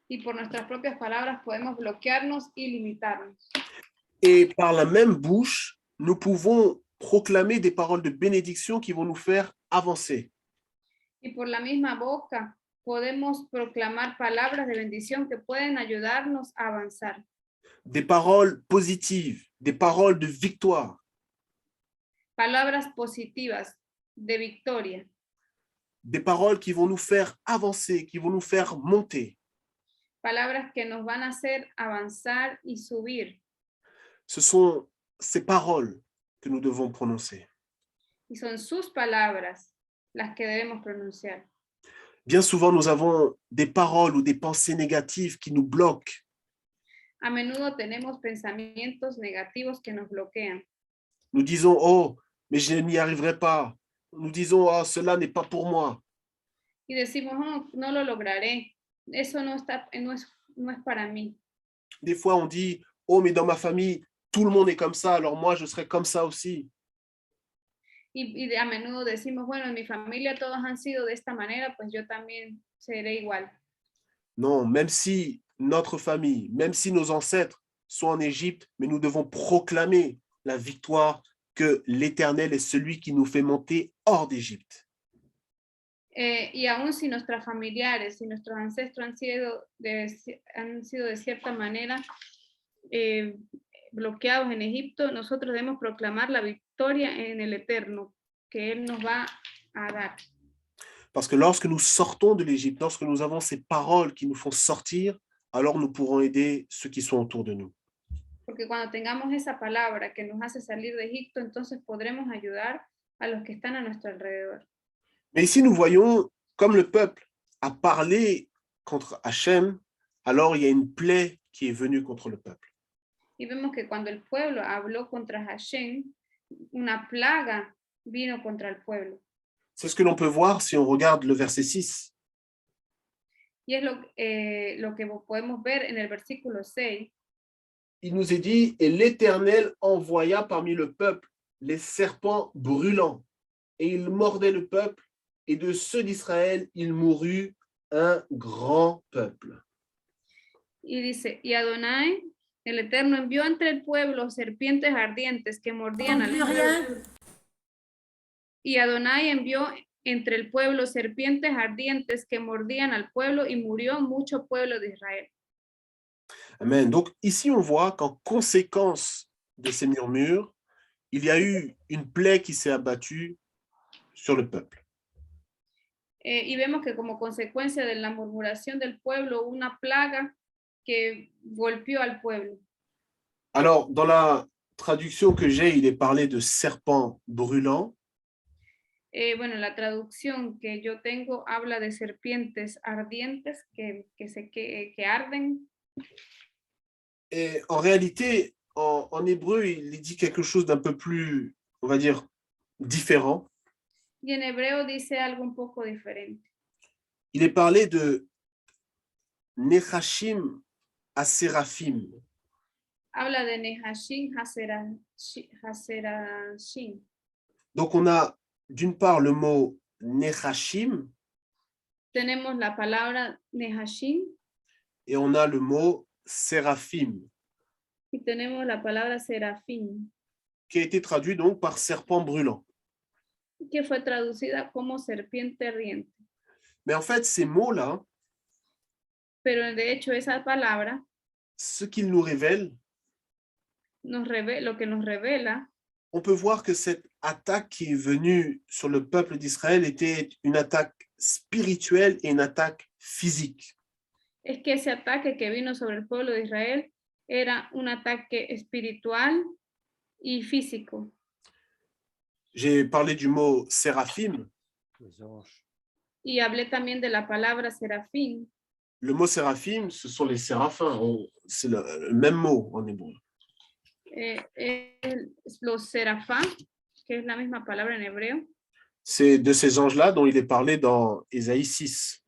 Y por nuestras propias palabras podemos bloquearnos y limitarnos. Et par la même bouche, nous pouvons proclamer des paroles de bénédiction qui vont nous faire avancer. Y por la misma boca podemos proclamar palabras de bendición que pueden ayudarnos a avanzar. Des paroles positives, des paroles de victoire. Palabras positivas de victoria. Des paroles qui vont nous faire avancer, qui vont nous faire monter. palabras que nos van a hacer avanzar y subir. Ce sont ces paroles que nous devons prononcer. Y son sus palabras las que debemos pronunciar. Bien souvent, nous avons des paroles ou des pensées négatives qui nous bloquent. A menudo tenemos pensamientos negativos que nos bloquean. Nous disons, oh, mais je n'y arriverai pas. Nous disons, oh, cela n'est pas pour moi. Y decimos, oh, no lo lograré. Eso no es para mí. Des fois, on dit, oh, mais dans ma famille, tout le monde est comme ça, alors moi, je serai comme ça aussi. Y a menudo decimos, bueno, en mi familia todos han sido de esta manera, pues yo también seré igual. Non, même si notre famille, même si nos ancêtres sont en Égypte, mais nous devons proclamer la victoire que l'Éternel est celui qui nous fait monter hors d'Égypte. Y aun si nuestros familiares, si nuestros ancestros han sido de cierta manera bloqueados en Egipto, nosotros debemos proclamar la victoria en el Eterno que Él nos va a dar. Parce que lorsque nous sortons de l'Égypte, lorsque nous avons ces paroles qui nous font sortir, alors nous pourrons aider ceux qui sont autour de nous. Porque cuando tengamos esa palabra que nos hace salir de Egipto, entonces podremos ayudar a los que están a nuestro alrededor. Mais ici, nous voyons, comme le peuple a parlé contre Hachem, alors il y a une plaie qui est venue contre le peuple. Y vemos que cuando el pueblo habló contra Hashem, una plaga vino contra el pueblo. C'est ce que l'on peut voir si on regarde le verset 6. Y es lo que podemos ver en el versículo 6. Il nous est dit, et l'Éternel envoya parmi le peuple les serpents brûlants, et ils mordaient le peuple, et de ceux d'Israël, il mourut un grand peuple. Y dice, y Adonai, el Eterno, envió entre el pueblo serpientes ardientes que mordían al pueblo. Y Adonai envió entre el pueblo serpientes ardientes que mordían al pueblo y murió mucho pueblo de Israel. Amen. Donc ici, on voit qu'en conséquence de ces murmures, il y a eu une plaie qui s'est abattue sur le peuple. Y vemos que como consecuencia de la murmuración del pueblo, una plaga que golpeó al pueblo. Alors, dans la traduction que j'ai, il est parlé de serpents brûlants. Bueno, la traducción que yo tengo habla de serpientes ardientes que arden. Et en réalité, en hébreu, il dit quelque chose d'un peu plus, on va dire, différent. Y en hebreo dice algo un poco diferente. Il est parlé de Nechashim à Séraphim. Habla de Nehashim Haserashim. Donc, on a d'une part le mot Nechashim Tenemos la palabra Nehashim et on a le mot Séraphim, y tenemos la palabra Serafim, qui a été traduit donc par serpent brûlant. que fue traducida como serpiente ardiente. Mais en fait, ces mots-là, Pero de hecho esa palabra ce qu'ils nous révèlent, lo que nos revela on peut voir que cette attaque qui est venue sur le peuple d'Israël était une attaque spirituelle et une attaque physique. es que ese ataque que vino sobre el pueblo de Israel era un ataque espiritual y físico. J'ai parlé du mot séraphim. Les anges. Y hablé también de la palabra serafín. Le mot séraphim, ce sont les séraphins. C'est le même mot en hébreu. Los serafá, que es la misma palabra en hebreo. C'est de ces anges-là dont il est parlé dans Ésaïe 6.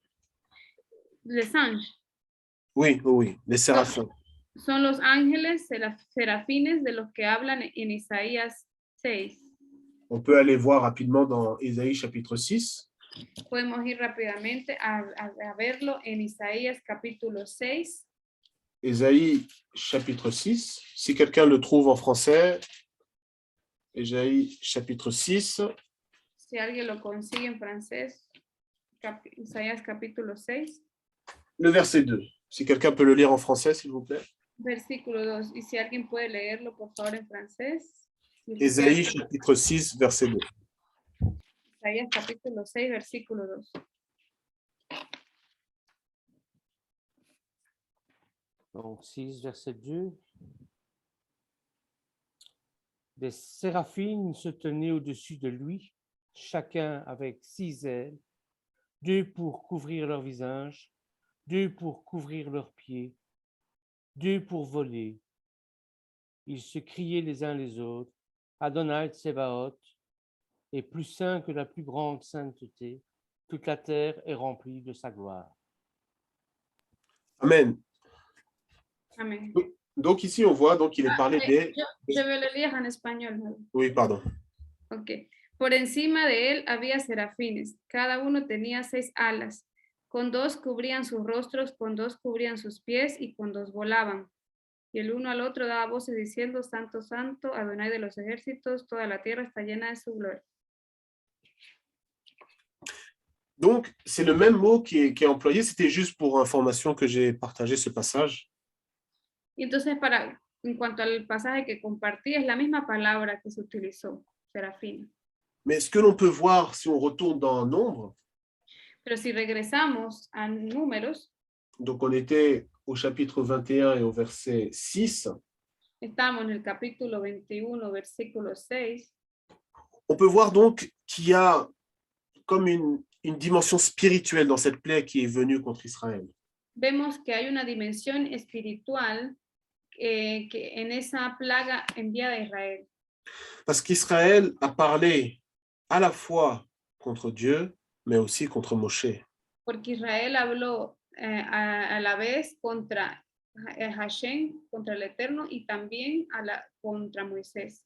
Les anges. Oui, les séraphins. Son los ángeles, serafines de los que hablan en Isaías 6. On peut aller voir rapidement dans Ésaïe chapitre 6. Podemos ir rápidamente a verlo en Isaías capítulo 6. Ésaïe chapitre 6. Si quelqu'un le trouve en français, Ésaïe chapitre 6. Si alguien lo consigue en francés, Isaías capítulo 6. Le verset 2. Si quelqu'un peut le lire en français, s'il vous plaît. Versículo 2. Y si alguien puede leerlo, por favor, en francés. Ésaïe chapitre 6, verset 2. Isaías capítulo 6, versículo 2. Donc 6, verset 2. Des séraphines se tenaient au-dessus de lui, chacun avec 6 ailes, 2 pour couvrir leur visage, 2 pour couvrir leurs pieds, 2 pour voler. Ils se criaient les uns les autres, Adonai Tsebaoth est plus saint que la plus grande sainteté, toute la terre est remplie de sa gloire. Amen. Amén. Donc ici, on voit, donc il est parlé des... Yo voy a leer en español. ¿No? Oui, pardon. Ok. Por encima de él había serafines. Cada uno tenía 6 alas. Con 2 cubrían sus rostros, con 2 cubrían sus pies y con 2 volaban. Y el uno al otro daba voces diciendo, Santo, Santo, Adonai de los ejércitos, toda la tierra está llena de su gloria. Donc, c'est le même mot qui est employé. C'était juste pour information que j'ai partagé ce passage. Y entonces, en cuanto al pasaje que compartí, es la misma palabra que se utilizó, serafín. Mais ce que l'on peut voir si on retourne dans Nombre, Pero si regresamos a números, donc on était au chapitre 21 et au verset 6, estamos en el capítulo 21, versículo 6, on peut voir donc qu'il y a comme une dimension spirituelle dans cette plaie qui est venue contre Israël. vemos que hay una dimensión espiritual que en esa plaga enviada a Israel. Parce qu'Israël a parlé à la fois contre Dieu, mais aussi contre Moshe. Porque Israel habló a la vez contra Hashem, contra el Eterno, y también contra Moisés.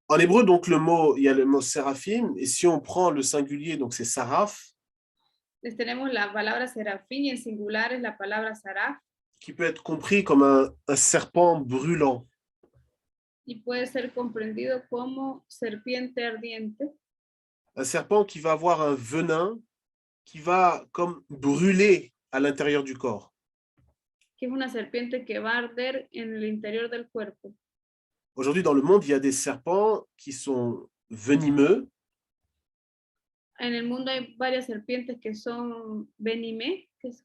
En hébreu, donc, il y a le mot séraphim, et si on prend le singulier, donc c'est saraf, Entonces tenemos la palabra serafín y en singular es la palabra saraf, qui peut être compris comme un serpent brûlant. y puede ser comprendido como serpiente ardiente, Un serpent qui va avoir un venin qui va comme brûler à l'intérieur du corps. que es una serpiente que va a arder en el interior del cuerpo. Aujourd'hui, dans le monde, il y a des serpents qui sont venimeux, En el mundo hay varias serpientes que son venimé, que es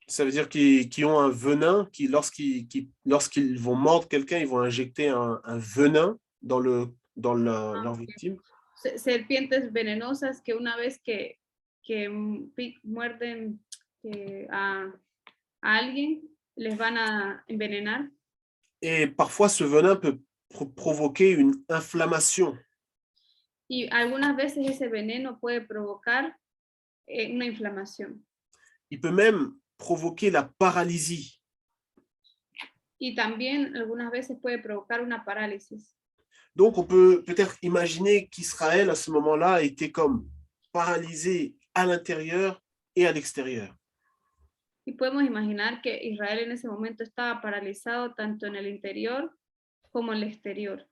ça veut dire qui ont un venin, qui lorsqu'ils vont mordre quelqu'un, ils vont injecter un venin dans leur victime. serpientes venenosas que una vez que muerden a alguien, les van a envenenar. Et parfois, ce venin peut provoquer une inflammation. Y algunas veces ese veneno puede provocar una inflamación. Il peut même provoquer la paralysie. Y también algunas veces puede provocar una parálisis. Donc, on peut peut-être imaginer qu'Israël, à ce moment-là, était comme paralysé à l'intérieur et à l'extérieur. Y podemos imaginar que Israel en ese momento estaba paralizado tanto en el interior como en el exterior.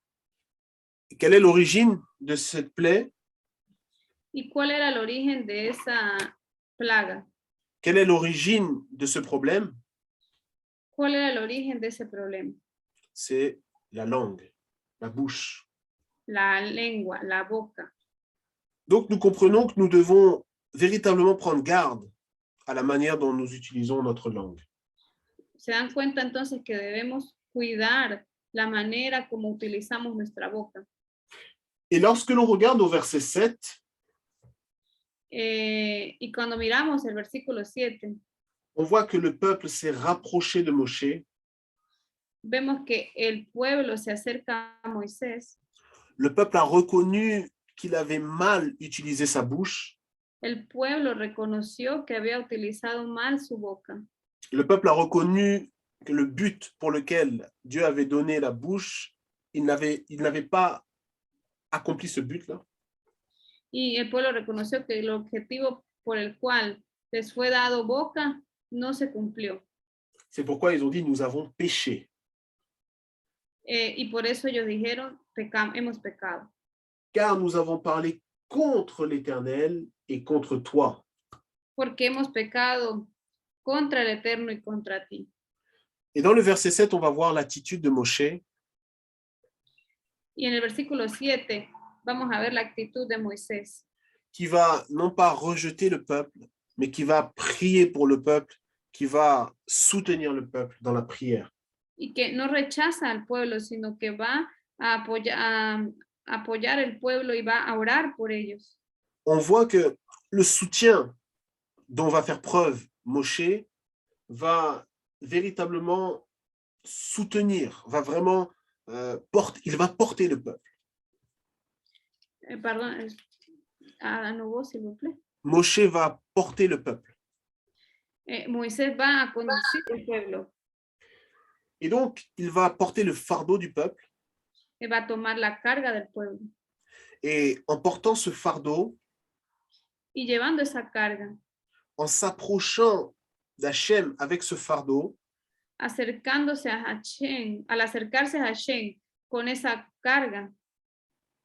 Quelle est l'origine de cette plaie? ¿Y cuál era el origen de esa plaga? Quelle est l'origine de ce problème? ¿Cuál era el origen de ese problema? C'est la langue, la bouche. La lengua, la boca. Donc, nous comprenons que nous devons véritablement prendre garde à la manière dont nous utilisons notre langue. Se dan cuenta entonces que debemos cuidar la manera como utilizamos nuestra boca. Et lorsque l'on regarde au verset 7, Y cuando miramos el versículo 7, on voit que le peuple s'est rapproché de Moshe. vemos que el pueblo se acerca a Moisés. Le peuple a reconnu qu'il avait mal utilisé sa bouche. El pueblo reconoció que había utilizado mal su boca. Le peuple a reconnu que le but pour lequel Dieu avait donné la bouche, il n'avait pas accompli ce but-là. Y el pueblo reconoció que el objetivo por el cual les fue dado boca no se cumplió. C'est pourquoi ils ont dit, nous avons péché. Y por eso ellos dijeron, hemos pecado. Car nous avons parlé contre l'Éternel et contre toi. Porque hemos pecado contra el Eterno y contra ti. Et dans le verset 7, on va voir l'attitude de Moshe. Y en el versículo 7 vamos a ver la actitud de Moisés, Qui va non pas rejeter le peuple, mais qui va prier pour le peuple qui va soutenir le peuple dans la prière. y que no rechaza al pueblo, sino que va a apoyar el pueblo y va a orar por ellos. On voit que le soutien dont va faire preuve Moshe va véritablement soutenir, va vraiment il va porter le peuple. Perdón, à nouveau, s'il vous plaît. Moshe va porter le peuple. Moisés va a conducir el pueblo, Et donc, il va porter le fardeau du peuple. y va a tomar la carga del pueblo. Et en portant ce fardeau, Y llevando esa carga, en s'approchant d'Hachem avec ce fardeau, acercándose a Hashem, al acercarse a Hashem con esa carga,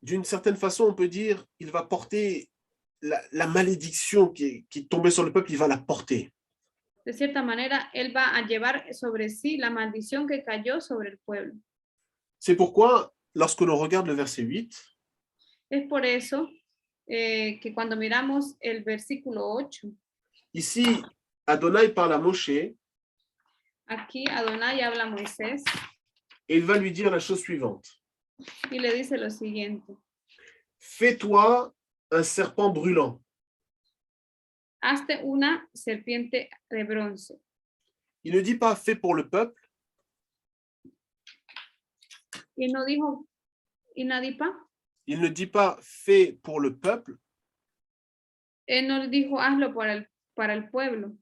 d'une certaine façon, on peut dire, il va porter la malédiction qui est tombée sur le peuple, il va la porter. de cierta manera, él va a llevar sobre sí la maldición que cayó sobre el pueblo. C'est pourquoi, lorsque l'on regarde le verset 8, Es por eso que cuando miramos el versículo 8, ici, Adonai parle à Moshe aquí Adonai habla a Moisés et il va lui dire la chose suivante. y le dice lo siguiente: Fais-toi un serpent brûlant. hazte una serpiente de bronce. Il ne dit pas fait pour le peuple, Y no dijo, y nadie pa, il ne dit pas fait pour le peuple, él no dijo hazlo para el pueblo,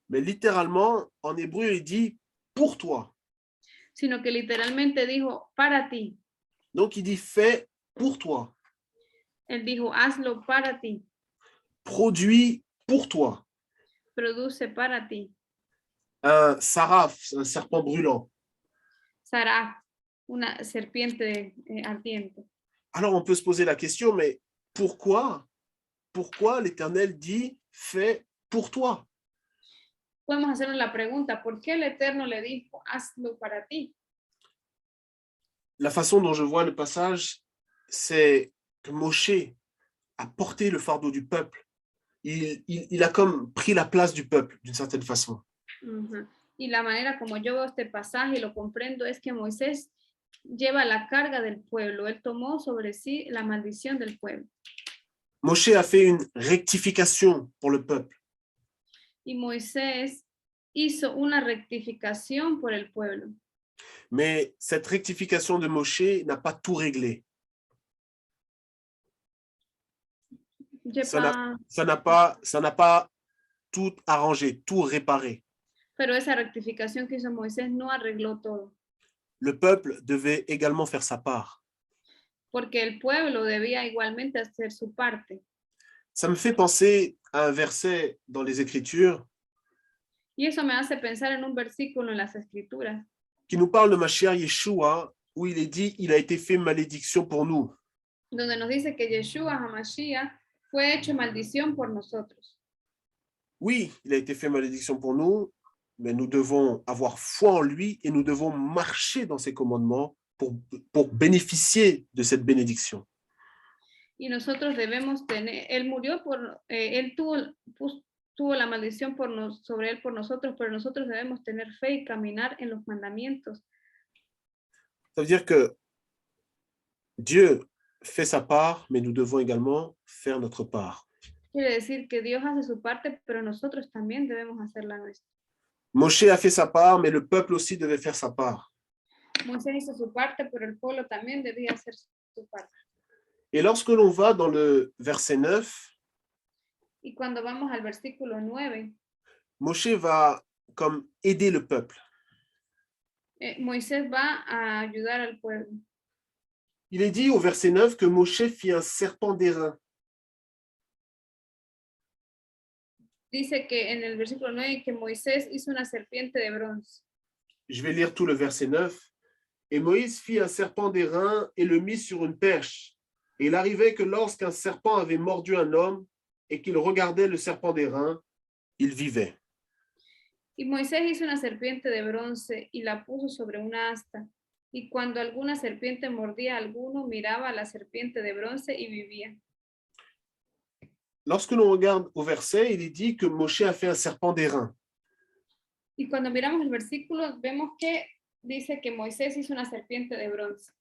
mais littéralement, en hébreu, il dit pour toi. sino que literalmente dijo para ti. Donc, il dit fait pour toi, Él dijo hazlo para ti, produit pour toi. produce para ti. Un saraf, un serpent brûlant. Saraf, una serpiente ardiente. Alors, on peut se poser la question, mais pourquoi l'Éternel dit fait pour toi? Podemos hacernos la pregunta, ¿por qué el Eterno le dijo hazlo para ti? La façon dont je vois le passage, c'est que Moshe a porté le fardeau du peuple. Il a comme pris la place du peuple, d'une certaine façon. Y la manera como yo veo este pasaje y lo comprendo es que Moisés lleva la carga del pueblo. Él tomó sobre sí la maldición del pueblo. Moshe a fait une rectification pour le peuple. Y Moisés hizo una rectificación por el pueblo. Mais cette rectification de Moshe n'a pas tout réglé. Ça n'a pas tout arrangé, tout réparé. Pero esa rectificación que hizo Moisés no arregló todo. Le peuple devait également faire sa part. Porque el pueblo debía igualmente hacer su parte. Ça me fait penser à un verset dans les Écritures Y eso me hace pensar en un versículo en las Escrituras qui nous parle de Mashiach Yeshua, où il est dit « Il a été fait malédiction pour nous ». donde nos dice que Yeshua HaMashiach fue hecho maldición por nosotros. Oui, il a été fait malédiction pour nous, mais nous devons avoir foi en lui et nous devons marcher dans ses commandements pour bénéficier de cette bénédiction. Y nosotros debemos tener, él murió por, él tuvo la maldición sobre él por nosotros, pero nosotros debemos tener fe y caminar en los mandamientos. Ça veut dire que Dieu fait sa part, mais nous devons également faire notre part. Quiere decir que Dios hace su parte, pero nosotros también debemos hacer la nuestra. Moshe a fait sa part, mais le peuple aussi devait faire sa part. Moisés hizo su parte, pero el pueblo también debía hacer su parte. Et lorsque l'on va dans le verset 9, Y cuando vamos al versículo 9, Moshe va comme aider le peuple. Moisés va a ayudar al pueblo. Il est dit au verset 9 que Moshe fit un serpent d'airain. Dice que en el versículo 9 que Moisés hizo una serpiente de bronce. Je vais lire tout le verset 9. Et Moïse fit un serpent d'airain et le mit sur une perche. Et il arrivait que lorsqu'un serpent avait mordu un homme et qu'il regardait le serpent d'airain, il vivait. Y Moisés hizo una serpiente de bronce y la puso sobre una asta. Y cuando alguna serpiente mordía a alguno, miraba a la serpiente de bronce y vivía. Lorsque l'on regarde au verset, il est dit que Moshe a fait un serpent d'airain. Y cuando miramos el versículo, vemos que dice que Moisés hizo una serpiente de bronce.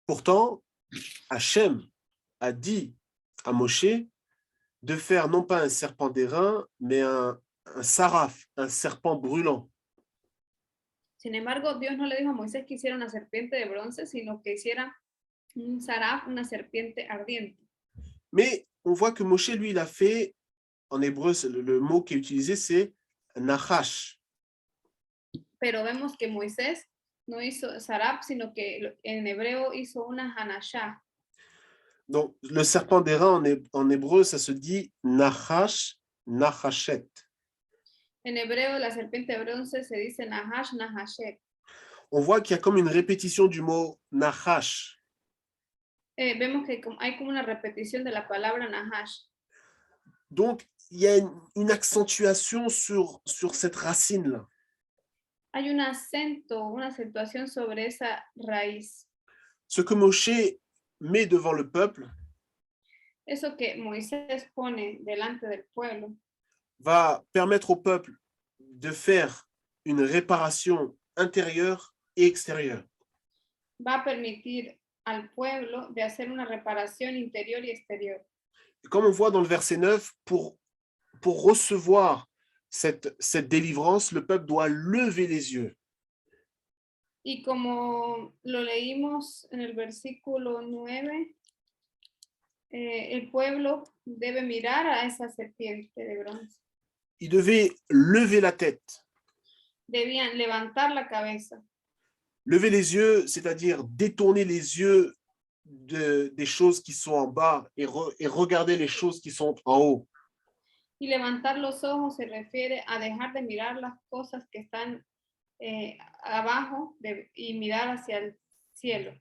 Pourtant, Hachem a dit à Moshe de faire non pas un serpent d'airain, mais un saraf, un serpent brûlant. Sin embargo, Dios no le dijo a Moisés que hiciera una serpiente de bronce, sino que hiciera un saraf, una serpiente ardiente. Mais on voit que Moshe, lui, il a fait, en hébreu, le mot qui est utilisé, c'est nachash. Pero vemos que Moisés no hizo saraf, sino que en hebreo hizo una hanashah. Donc, le serpent d'airain, en hébreu, ça se dit nachash, nachashet. En hebreo, la serpiente de bronce se dice nahash, nahashet. On voit qu'il y a comme une répétition du mot nachash. Vemos que hay como una repetición de la palabra nahash. Donc, il y a une accentuation sur cette racine-là. Hay un acento, una acentuación sobre esa raíz. Ce que Moshe met devant le peuple Eso que Moisés pone delante del pueblo va permettre au peuple de faire une réparation intérieure et extérieure. va a permitir al pueblo de hacer una reparación interior y exterior. Et comme on voit dans le verset 9, pour recevoir cette délivrance, le peuple doit lever les yeux. Y como lo leímos en el versículo 9, el pueblo debe mirar a esa serpiente de bronce. Il devait lever la tête. Debían levantar la cabeza. Lever les yeux, c'est-à-dire détourner les yeux des choses qui sont en bas et regarder les choses qui sont en haut. Y levantar los ojos se refiere a dejar de mirar las cosas que están abajo y mirar hacia el cielo.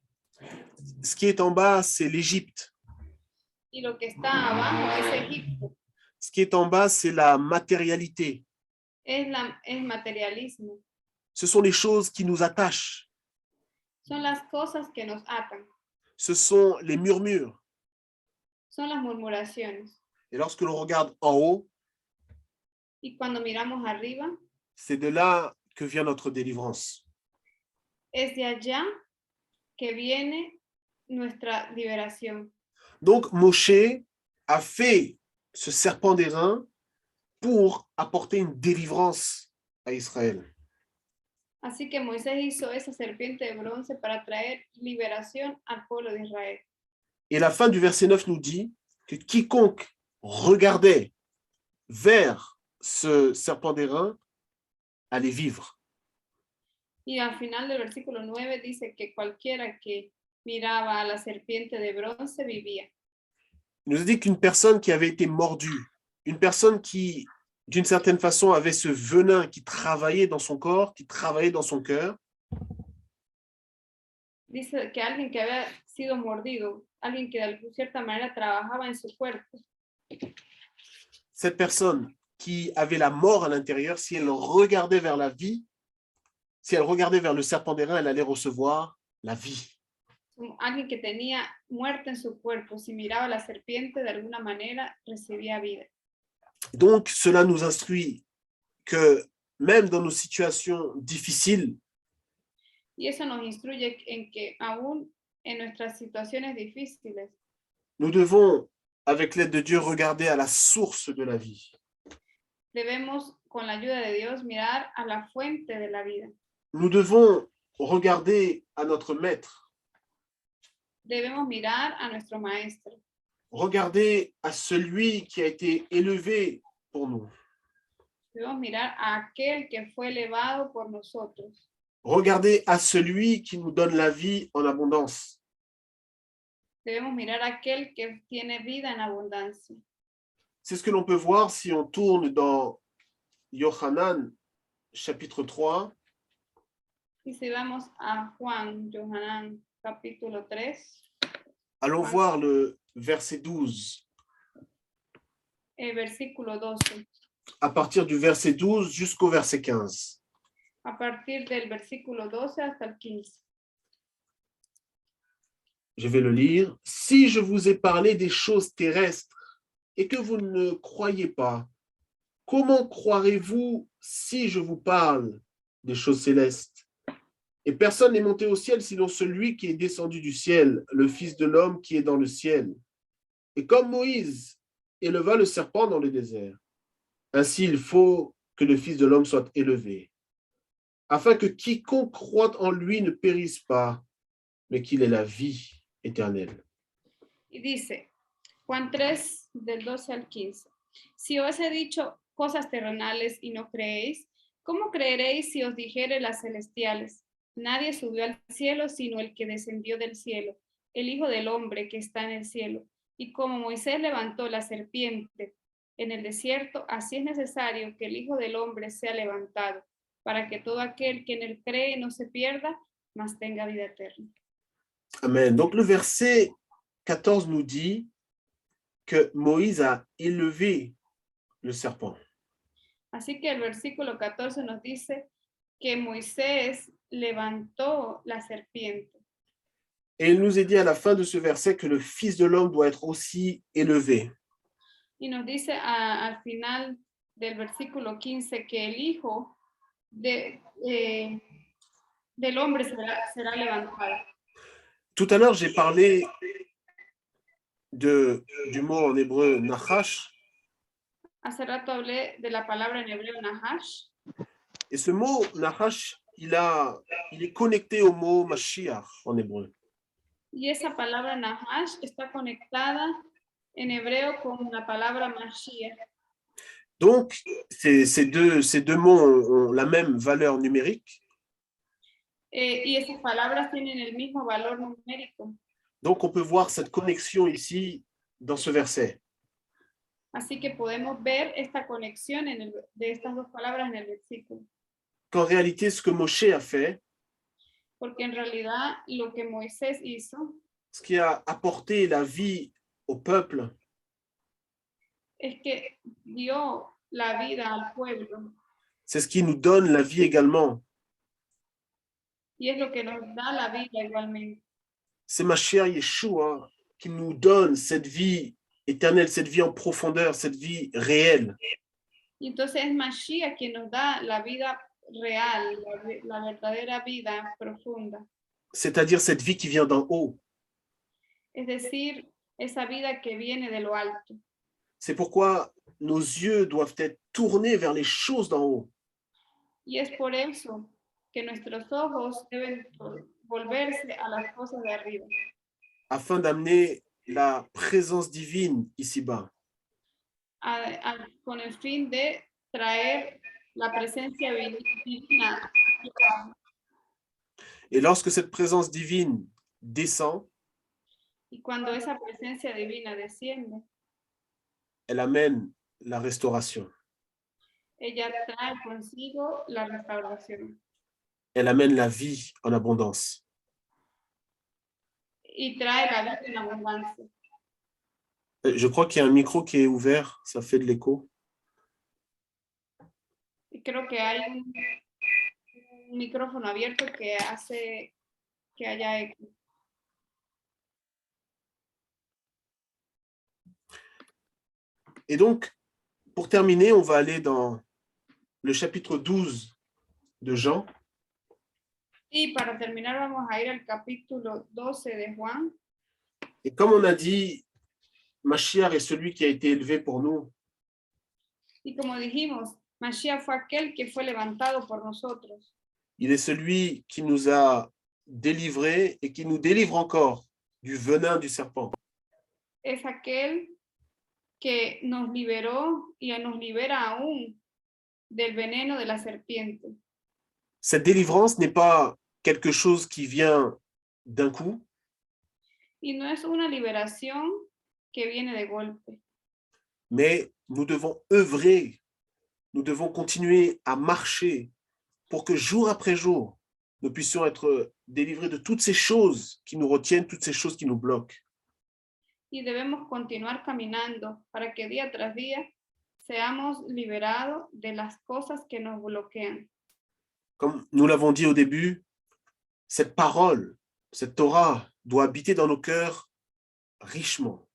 Ce qui est en bas, c'est l'Égypte. Y lo que está abajo es Egipto, Ce qui est en bas, c'est la matérialité. es materialismo. Ce sont les choses qui nous attachent. Son las cosas que nos atan, Ce sont les murmures. son las murmuraciones. Et lorsque l'on regarde en haut, Y cuando miramos arriba, c'est de là que vient notre délivrance. es de allá que viene nuestra liberación. Donc, Moshe a fait ce serpent d'airain pour apporter une délivrance à Israël. Así que Moisés hizo esa serpiente de bronce para traer liberación al pueblo de Israel. Et la fin du verset 9 nous dit que quiconque regardait vers ce serpent d'airain allait vivre. Y al final del versículo 9 dice que cualquiera que miraba a la serpiente de bronce vivía. Il nous dit qu'une personne qui avait été mordue, une personne qui, d'une certaine façon, avait ce venin qui travaillait dans son corps, qui travaillait dans son cœur, Dice que alguien que había sido mordido, alguien que de cierta manera trabajaba en su cuerpo, cette personne qui avait la mort à l'intérieur, si elle regardait vers la vie, si elle regardait vers le serpent d'airain, elle allait recevoir la vie. alguien que tenía muerte en su cuerpo, si miraba a la serpiente de alguna manera recibía vida. Donc, cela nous instruit que même dans nos situations difficiles, Y eso nos instruye en que aún en nuestras situaciones difíciles, nous devons, avec l'aide de Dieu, regarder à la source de la vie. debemos, con la ayuda de Dios, mirar a la fuente de la vida. Nous devons regarder à notre maître, Debemos mirar a nuestro maestro, regarder à celui qui a été élevé pour nous, debemos mirar a aquel que fue elevado por nosotros, regarder à celui qui nous donne la vie en abondance. debemos mirar a aquel que tiene vida en abundancia. C'est ce que l'on peut voir si on tourne dans Yohanan, chapitre 3, Y si vamos a Juan, Johanán, capítulo 3, allons Juan. voir le verset 12. Versículo 12, À partir du verset 12 jusqu'au verset 15. a partir del versículo 12 hasta el 15. Je vais le lire. Si je vous ai parlé des choses terrestres et que vous ne croyez pas, comment croirez-vous si je vous parle des choses célestes, et personne n'est monté au ciel sinon celui qui est descendu du ciel, le Fils de l'homme qui est dans le ciel. Et comme Moïse éleva le serpent dans le désert, ainsi il faut que le Fils de l'homme soit élevé, afin que quiconque croit en lui ne périsse pas, mais qu'il ait la vie éternelle. Y dice, Juan 3, del 12 al 15. Si os he dicho cosas terrenales y no creéis, ¿cómo creeréis si os dijere las celestiales? Nadie subió al cielo sino el que descendió del cielo, el Hijo del Hombre que está en el cielo. Y como Moisés levantó la serpiente en el desierto, así es necesario que el Hijo del Hombre sea levantado, para que todo aquel que en él cree no se pierda, mas tenga vida eterna. Amen. Donc le verset 14 nous dit que Moïse a élevé le serpent. Así que el versículo 14 nos dice que Moisés levantó la serpiente. Et il nous est dit à la fin de ce verset que le Fils de l'homme doit être aussi élevé. Y nos dice al final del versículo 15 que el Hijo del Hombre será levantado. Tout à l'heure, j'ai parlé du mot en hébreu nachash. Hace rato hablé de la palabra en hebreo nahash. Et ce mot nachash, il est connecté au mot Mashiach en hébreu. Y esa palabra nahash está conectada en hebreo con la palabra Mashiach. Donc, ces deux mots ont la même valeur numérique. Y esas palabras tienen el mismo valor numérico. Donc, on peut voir cette connexion ici dans ce verset. Así que podemos ver esta conexión de estas dos palabras en el versículo. Qu'en réalité, ce que Moshe a fait, Porque en realidad lo que Moisés hizo ce qui a apporté la vie au peuple, es que dio la vida al pueblo. c'est ce qui nous donne la vie également. Y es lo que nos da la vida igualmente. C'est Mashiach Yeshua qui nous donne cette vie éternelle, cette vie en profondeur, cette vie réelle. Y entonces es Mashiach quien nos da la vida real, la verdadera vida profunda. C'est-à-dire cette vie qui vient d'en haut. Es decir, esa vida que viene de lo alto. C'est pourquoi nos yeux doivent être tournés vers les choses d'en haut. Y es por eso que nuestros ojos deben volverse a las cosas de arriba, afin d'amener la présence divine ici-bas. con el fin de traer la presencia divina. Et lorsque cette présence divine descend, Y cuando esa presencia divina desciende, elle amène la restauration. ella trae consigo la restauración Elle amène la vie en abondance. y trae la vida en abundancia. Je crois qu'il y a un micro qui est ouvert, ça fait de l'écho. Y creo que hay un micrófono abierto que hace que haya eco. Et donc, pour terminer, on va aller dans le chapitre 12 de Jean. Y para terminar vamos a ir al capítulo 12 de Juan. Et comme on a dit, Mashiach est celui qui a été élevé pour nous. Y como dijimos, Mashiach fue aquel que fue levantado por nosotros. Il est celui qui nous a délivrés et qui nous délivre encore du venin du serpent. Es aquel que nos liberó y nos libera aún del veneno de la serpiente. Cette délivrance n'est pas quelque chose qui vient d'un coup, Y no es una liberación que viene de golpe, mais nous devons œuvrer, nous devons continuer à marcher pour que jour après jour, nous puissions être délivrés de toutes ces choses qui nous retiennent, toutes ces choses qui nous bloquent. y debemos continuar caminando para que día tras día seamos liberados de las cosas que nos bloquean. Comme nous l'avons dit au début, cette parole, cette Torah doit habiter dans nos cœurs richement.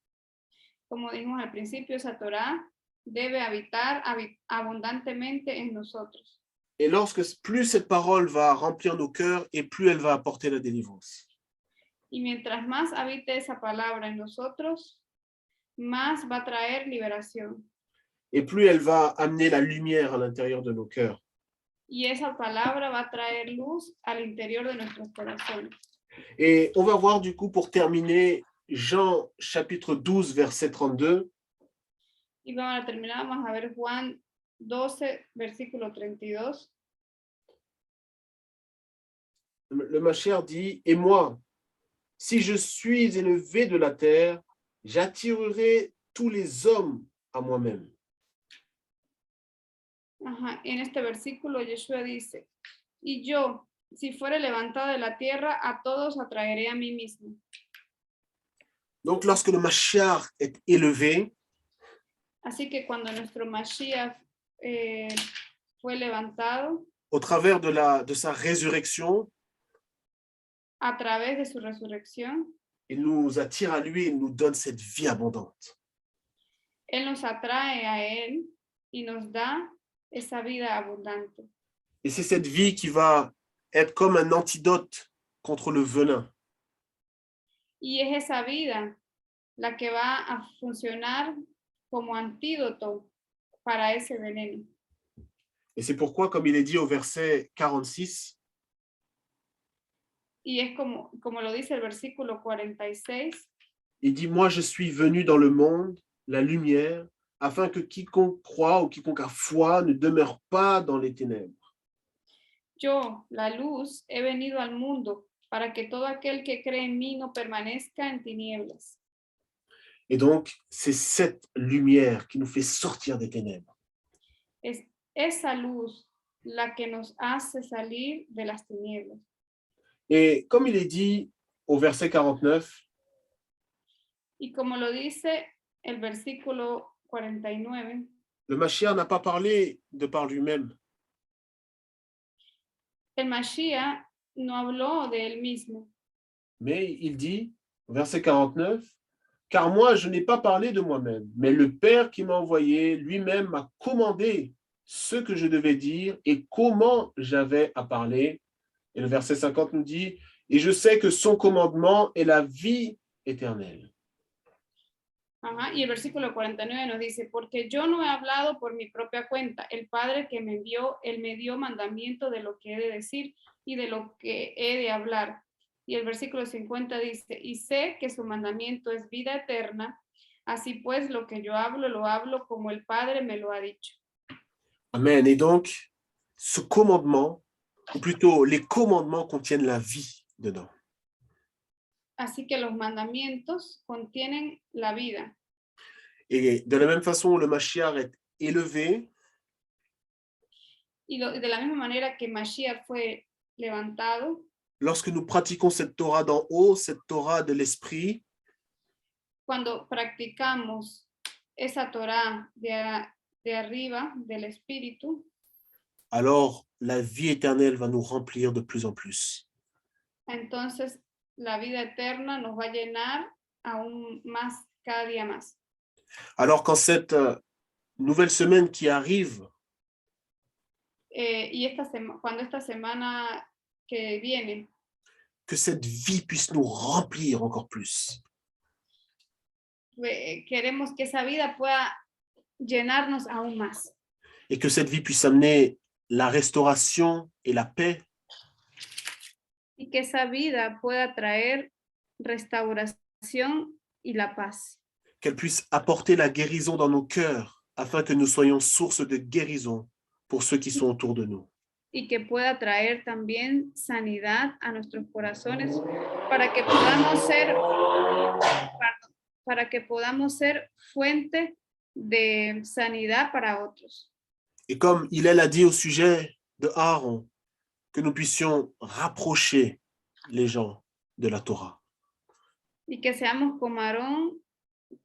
Como dijimos al principio, esa Torá debe habitar abundantemente en nosotros. Et lorsque plus cette parole va remplir nos cœurs et plus elle va apporter la délivrance. Y mientras más habite esa palabra en nosotros, más va a traer liberación. Et plus elle va amener la lumière à l'intérieur de nos cœurs. Y esa palabra va a traer luz al interior de nuestros corazones. Et on va voir du coup pour terminer Jean chapitre 12 verset 32. Y vamos a terminar, vamos a ver Juan 12, versículo 32. Le Mashiach dit, et moi, si je suis élevé de la terre, j'attirerai tous les hommes à moi-même. Ajá, en este versículo Yeshua dice, y yo, si fuere levantado de la tierra, a todos atraeré a mí mismo. Donc lorsque le Mashiach est élevé, Así que cuando nuestro Mashiach fue levantado, au travers de sa résurrection, a través de su resurrección, il nous attire à lui, il nous donne cette vie abondante. Él nos atrae a Él y nos da esa vida abundante. Et c'est cette vie qui va être comme un antidote contre le venin. Y es esa vida la que va a funcionar como antídoto para ese veneno. Et c'est pourquoi, comme il est dit au verset 46, Y es como lo dice el versículo 46, il dit, moi je suis venu dans le monde, la lumière, afin que quiconque croit ou quiconque a foi ne demeure pas dans les ténèbres. yo, la luz, he venido al mundo para que todo aquel que cree en mí no permanezca en tinieblas. Et donc, c'est cette lumière qui nous fait sortir des ténèbres. Es esa luz la que nos hace salir de las tinieblas. Et comme il est dit au verset 49, Y como lo dice el versículo 49, le Mashiach n'a pas parlé de par lui-même, el Mashiach no habló de él mismo, mais il dit, au verset 49, car moi je n'ai pas parlé de moi-même, mais le Père qui m'a envoyé lui-même m'a commandé ce que je devais dire et comment j'avais à parler. Et le verset 50 nous dit, et je sais que son commandement est la vie éternelle. Ajá, y el versículo 49 nos dice, porque yo no he hablado por mi propia cuenta, el Padre que me envió, Él me dio mandamiento de lo que he de decir y de lo que he de hablar. Y el versículo 50 dice, y sé que su mandamiento es vida eterna, así pues lo que yo hablo, lo hablo como el Padre me lo ha dicho. Amen. Et donc, ce commandement, ou plutôt les commandements contiennent la vie dedans. Así que los mandamientos contienen la vida. Et de la même façon, le Mashiach est élevé, Y de la misma manera que Mashiach fue levantado, lorsque nous pratiquons cette Torah d'en haut, cette Torah de l'esprit, cuando practicamos esa Torah de arriba, del Espíritu, alors la vie éternelle va nous remplir de plus en plus. entonces la vida eterna nos va a llenar aún más, cada día más. Alors qu'en cette nouvelle semaine qui arrive, Y cuando esta semana que viene, que cette vie puisse nous remplir encore plus. queremos que esa vida pueda llenarnos aún más. Et que cette vie puisse amener la restauration et la paix, Y que esa vida pueda traer restauración y la paz. qu'elle puisse apporter la guérison dans nos cœurs, afin que nous soyons source de guérison pour ceux qui sont autour de nous. Y que pueda traer también sanidad a nuestros corazones para que podamos ser fuente de sanidad para otros. Et comme Hillel a dit au sujet de Aaron, que nous puissions rapprocher les gens de la Torah. Y que seamos como Aarón,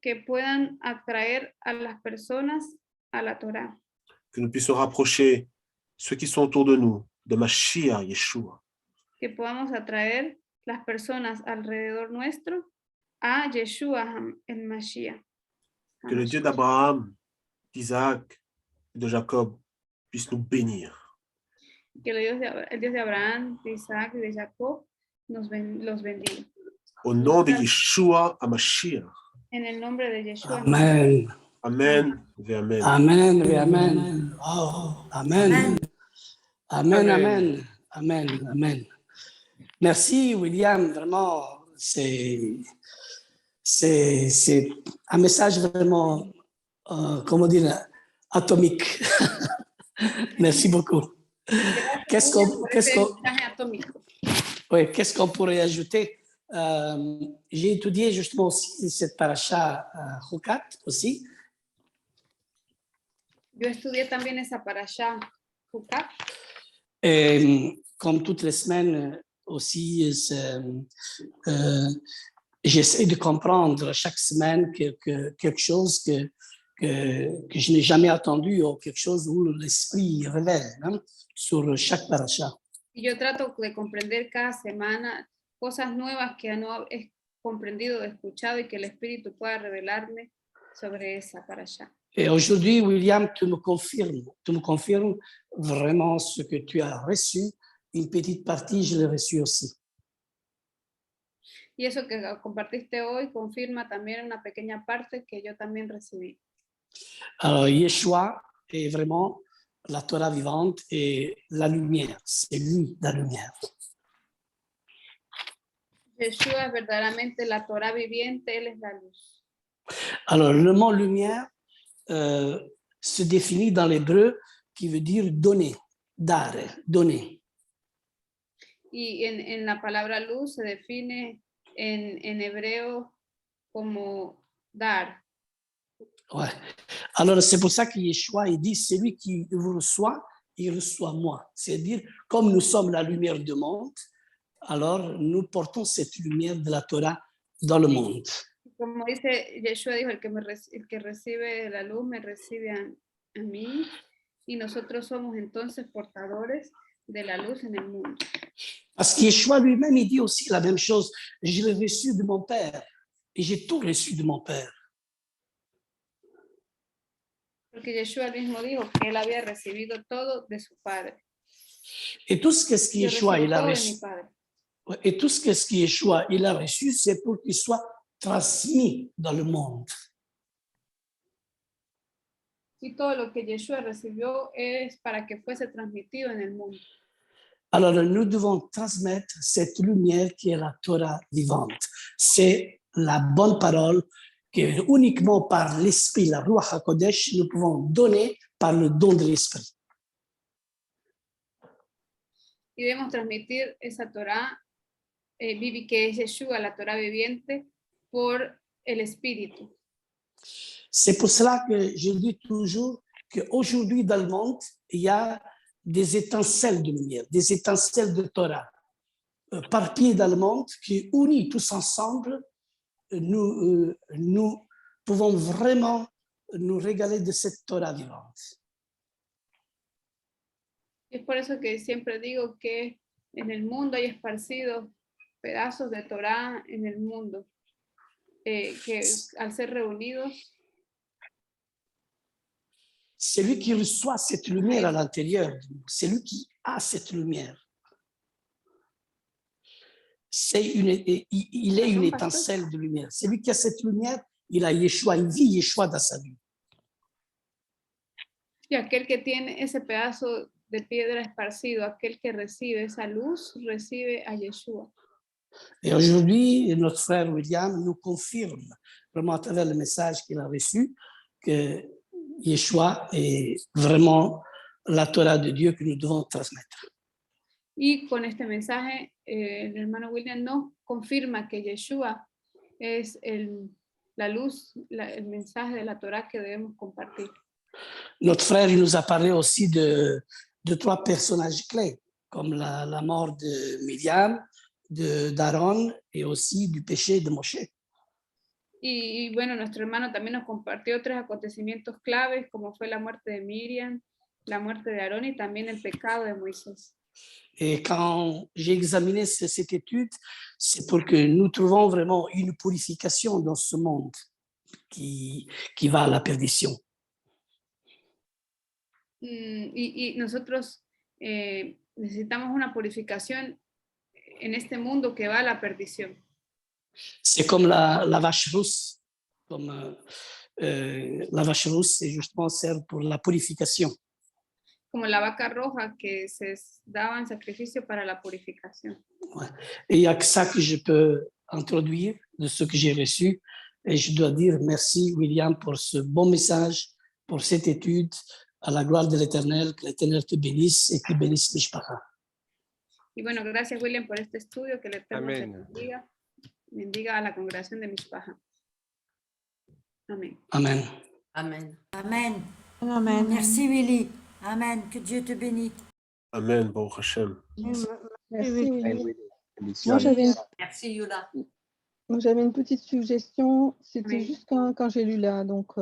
que puedan atraer a las personas a la Torah. Que nous puissions rapprocher ceux qui sont autour de nous de Mashiach Yeshua. Que podamos atraer las personas alrededor nuestro a Yeshua el Mashiach. Que le Dieu d'Abraham, d'Isaac et de Jacob puisse nous bénir. Que el Dios de Abraham, de Isaac y de Jacob los bendiga. Au nom de Yeshua HaMashiach. En el nombre de Yeshua. Amen. Amen et Amen. Amen et Amen. Oh, Amen. Amen, Amen. Amen, Amen. Merci, William. Vraiment, c'est un message vraiment, comment dire, atomique. Merci beaucoup. Qu'est-ce qu'on pourrait ajouter? J'ai étudié justement aussi cette paracha Chukat aussi. Yo estudié también esa parasha Chukat. Et comme toutes les semaines aussi, j'essaie de comprendre chaque semaine quelque chose que je n'ai jamais entendu ou quelque chose où l'esprit révèle, hein, sur chaque paracha. Y yo trato de comprender cada semana cosas nuevas que no he comprendido, escuchado y que el Espíritu pueda revelarme sobre esa parasha. Et aujourd'hui, William, tu me confirmes vraiment ce que tu as reçu. Une petite partie, je l'ai reçu aussi. Y eso que compartiste hoy confirma también una pequeña parte que yo también recibí. Alors, Yeshua est vraiment la Torah vivante et la lumière. C'est lui, la lumière. Yeshua es verdaderamente la Torah viviente, Él es la luz. Alors, le mot lumière se définit dans l'hébreu qui veut dire donner, dare, donner. Y en la palabra luz se define en hebreo como dar. Ouais. Alors, c'est pour ça que Yeshua, il dit, celui qui vous reçoit, il reçoit moi. C'est-à-dire, comme nous sommes la lumière du monde, alors nous portons cette lumière de la Torah dans le monde. Como dice Yeshua, dijo, el que recibe la luz me recibe a mí, y nosotros somos entonces portadores de la luz en el mundo. Parce que Yeshua lui-même, il dit aussi la même chose. Je l'ai reçu de mon Père, et j'ai tout reçu de mon Père. Porque Yeshua mismo dijo que él había recibido todo de su Padre. Et tout ce que Yo Yeshua, recibo il a todo de reçu, mi Padre. et tout ce que Yeshua, il a reçu, c'est pour qu'il soit transmis dans le monde. Y todo lo que Yeshua recibió es para que fuese transmitido en el mundo. Alors, nous devons transmettre cette lumière qui est la Torah vivante. C'est la bonne parole que uniquement par l'Esprit, la Ruach HaKodesh, nous pouvons donner par le don de l'Esprit. Y debemos transmitir esa Torah, que es Yeshua, la Torah viviente, por el Espíritu. C'est pour cela que je dis toujours qu'aujourd'hui dans le monde, il y a des étincelles de lumière, des étincelles de Torah, par pied dans le monde, qui unis tous ensemble, nous pouvons vraiment nous régaler de cette Torah vivante. Es por eso que siempre digo que en el mundo hay esparcidos pedazos de Torah en el mundo, que al ser reunidos, C'est lui qui reçoit cette lumière à l'intérieur de nous. C'est lui qui a cette lumière. Il est une étincelle de lumière. C'est lui qui a cette lumière. Il a Yeshua, il vit Yeshua dans sa vie. y aquel que tiene ese pedazo de piedra esparcido, aquel que recibe esa luz, recibe a Yeshua. Et aujourd'hui, notre frère William nous confirme, vraiment à travers le message qu'il a reçu, que Yeshua est vraiment la Torah de Dieu que nous devons transmettre. Y con este mensaje, el hermano William nos confirma que Yeshua es la luz, el mensaje de la Torah que debemos compartir. Notre frère, il nous a parlé aussi de trois personnages clés, comme la mort de Myriam, d'Aaron et aussi du péché de Moshe. Y bueno, nuestro hermano también nos compartió otros acontecimientos claves, como fue la muerte de Miriam, la muerte de Aarón y también el pecado de Moisés. Et quand j'ai examiné cette étude, c'est pour que nous trouvons vraiment une purification dans ce monde qui va à la perdition. y nosotros necesitamos una purificación en este mundo que va a la perdición. C'est comme la vache rousse. Comme, la vache rousse, c'est justement sert pour la purification. Como la vaca roja que se daba en sacrificio para la purificación. Ouais. Et il n'y a que ça que je peux introduire de ce que j'ai reçu. Et je dois dire merci, William, pour ce bon message, pour cette étude. À la gloire de l'Éternel, que l'Éternel te bénisse et qu'il bénisse Mishpacha. Y bueno, gracias, William, por este estudio. Que el Eterno te Amen. bendiga a la congregación de Mishpacha. Amén. Amen. Amen. Amen. Amen. Merci Willy. Amen. Que Dieu te bénisse. Amen, Baruch Hashem. Merci, Willy. Merci, Yula. Moi, j'avais une petite suggestion. C'était Oui. juste quand j'ai lu là, donc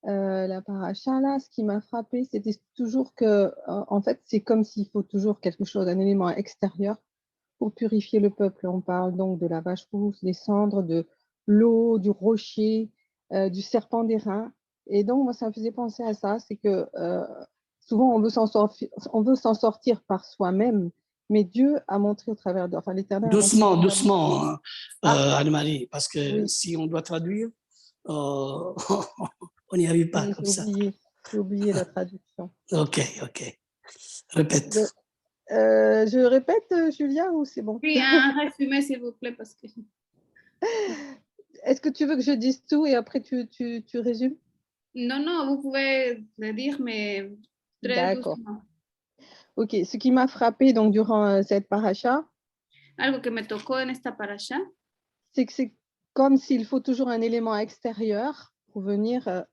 la paracha là, ce qui m'a frappé, c'était toujours que, en fait, c'est comme s'il faut toujours quelque chose, un élément extérieur pour purifier le peuple. On parle donc de la vache rousse, des cendres, de l'eau, du rocher, du serpent d'airain. Et donc, moi, ça me faisait penser à ça, c'est que souvent, on veut s'en sortir par soi-même, mais Dieu a montré au travers de, enfin, l'Éternel. Doucement, doucement, Anne-Marie, parce que Oui. si on doit traduire, on n'y arrive pas Oui, comme ça. j'ai oublié la traduction. Ok, ok. Répète. Je répète, Julia, ou c'est bon? Oui, un résumé, s'il vous plaît, parce que... Est-ce que tu veux que je dise tout et après tu résumes? Non, non, vous pouvez le dire, mais très D'accord. doucement. Ok, ce qui m'a frappé donc durant cette paracha, Algo que me tocó en esta parasha, c'est que c'est comme s'il faut toujours un élément extérieur pour venir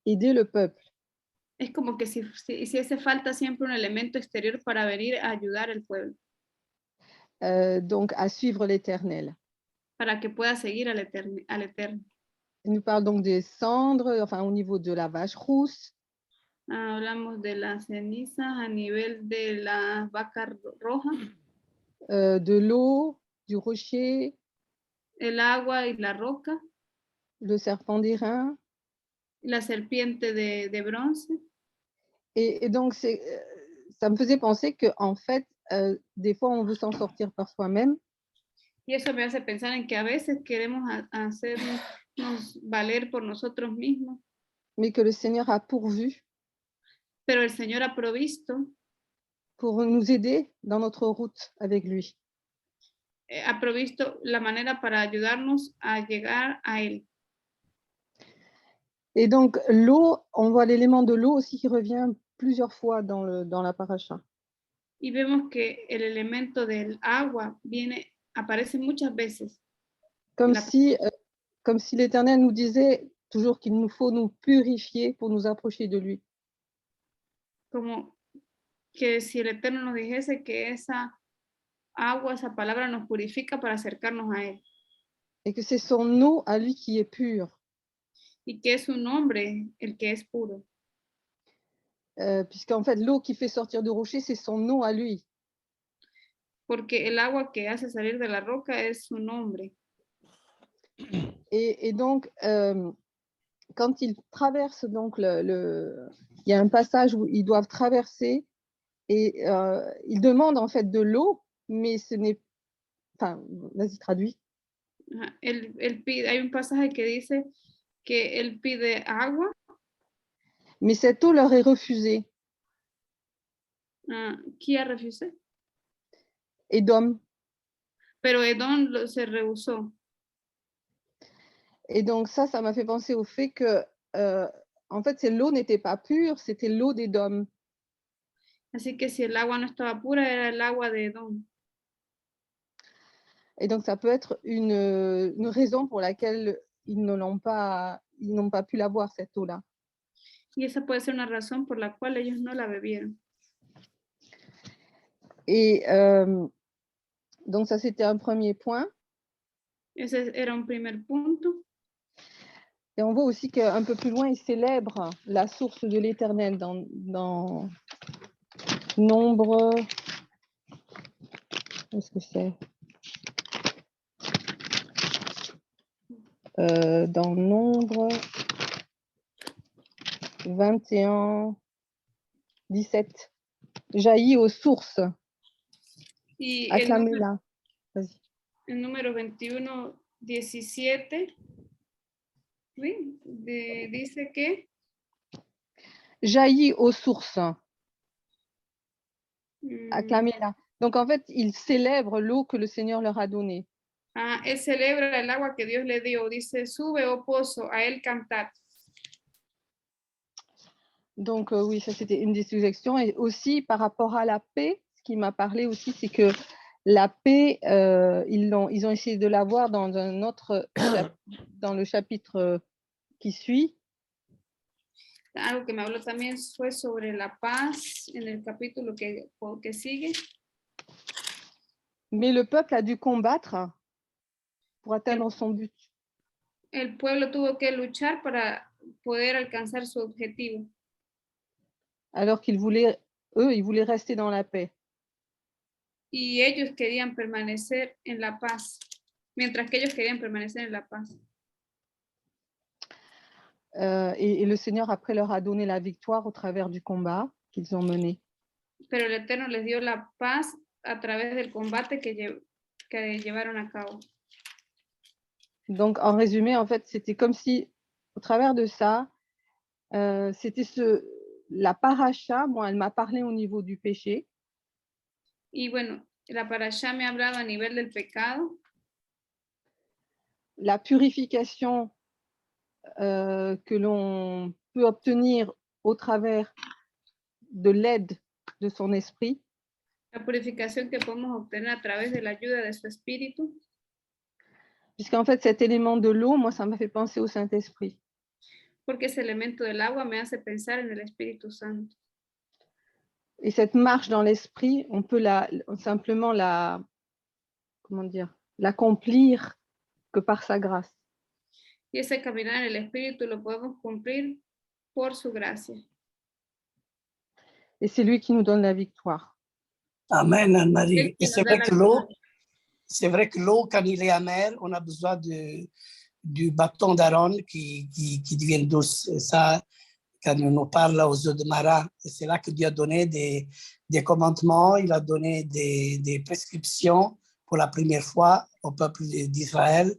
aider le peuple. es como que si hace falta siempre un elemento exterior para venir a ayudar al pueblo, Donc à suivre l'Éternel. para que pueda seguir al Eterno. Il nous parle donc des cendres, enfin au niveau de la vache rousse, Hablamos de las cenizas a nivel de la vaca roja, de l'eau, du rocher, el agua y la roca, le serpent d'airain. la serpiente de bronce. Et donc, ça me faisait penser qu'en fait, des fois, on veut s'en sortir par soi-même, Y eso me hace pensar en que a veces queremos hacernos valer por nosotros mismos, mais que le Seigneur a pourvu pero el Señor ha provisto, pour nous aider dans notre route avec lui. ha provisto la manera para ayudarnos a llegar a Él. Et donc, l'eau, on voit l'élément de l'eau aussi qui revient plusieurs fois dans la paracha. Y vemos que el elemento del agua aparece muchas veces. Comme si l'Éternel nous disait toujours qu'il nous faut nous purifier pour nous approcher de lui. Como que si el Eterno nos dijese que esa agua, esa palabra nos purifica para acercarnos a Él. Et que c'est son eau à lui qui est pure. Y que es su nombre el que es puro. Puisqu'en fait, l'eau qui fait sortir du rocher, c'est son eau à lui. Porque el agua que hace salir de la roca es su nombre. Et donc, quand ils traversent, donc il y a un passage où ils doivent traverser et ils demandent en fait de l'eau, mais ce n'est... Enfin, vas-y, traduis. Hay un pasaje que dice que él pide agua. Mais cette eau leur est refusée. Qui a refusé? Édom. Pero Edom se rehusó. Et donc ça m'a fait penser au fait que, en fait, l'eau n'était pas pure, c'était l'eau d'Édom. Así que si el agua no estaba pura, era el agua de Edom. Et donc ça peut être une raison pour laquelle ils n'ont pas pu la boire, cette eau-là. Y esa puede ser una razón por la cual ellos no la bebieron. Et donc ça, c'était un premier point. Ese era un primer punto. Et on voit aussi qu'un peu plus loin, il célèbre la source de l'Éternel dans Nombre. Qu'est-ce que c'est? Dans Nombre. 21, 17. Jaillit aux sources. Y Acclamez-la. Vas-y. el número 21, 17, ¿sí? Dice que Jaillit aux sources. mm, Acclamez-la. Donc, en fait, ils célèbrent l'eau que le Seigneur leur a donnée. él celebra el agua que Dios le dio. Dice, sube, oh pozo, a él cantar. Donc, oui, ça, c'était une des suggestions. Et aussi, par rapport à la paix, ce qui m'a parlé aussi, c'est que la paix, ils ont essayé de l'avoir dans un autre dans le chapitre qui suit. Algo que me habló también fue sobre la paz en el capítulo que sigue. Mais le peuple a dû combattre pour atteindre son but. El pueblo tuvo que luchar para poder alcanzar su objetivo. Alors qu'ils voulaient, eux, ils voulaient rester dans la paix. Y ellos querían permanecer en la paz, mientras que ellos querían permanecer en la paz. Et le Seigneur, après, leur a donné la victoire au travers du combat qu'ils ont mené. Pero el Eterno les dio la paz a través del combate que llevaron a cabo. Donc, en résumé, en fait, c'était comme si, au travers de ça, c'était la paracha, moi, elle m'a parlé au niveau du péché. Y bueno, la parasha me ha hablado a nivel del pecado. La purification que l'on peut obtenir au travers de l'aide de son esprit. La purificación que podemos obtener a través de la ayuda de su espíritu. Puisqu'en fait, cet élément de l'eau, moi, ça m'a fait penser au Saint-Esprit. Porque ese elemento del agua me hace pensar en el Espíritu Santo. Et cette marche dans l'esprit, on peut simplement l'accomplir que par sa grâce. Y ese caminar en el Espíritu lo podemos cumplir por su gracia. Et c'est lui qui nous donne la victoire. Amen, Anne-Marie. Et c'est vrai que l'eau, quand il est amer, on a besoin du bâton d'Aaron qui devient douce. Et ça, quand on nous parle aux eaux de Mara, c'est là que Dieu a donné des commandements, il a donné des prescriptions pour la première fois au peuple d'Israël,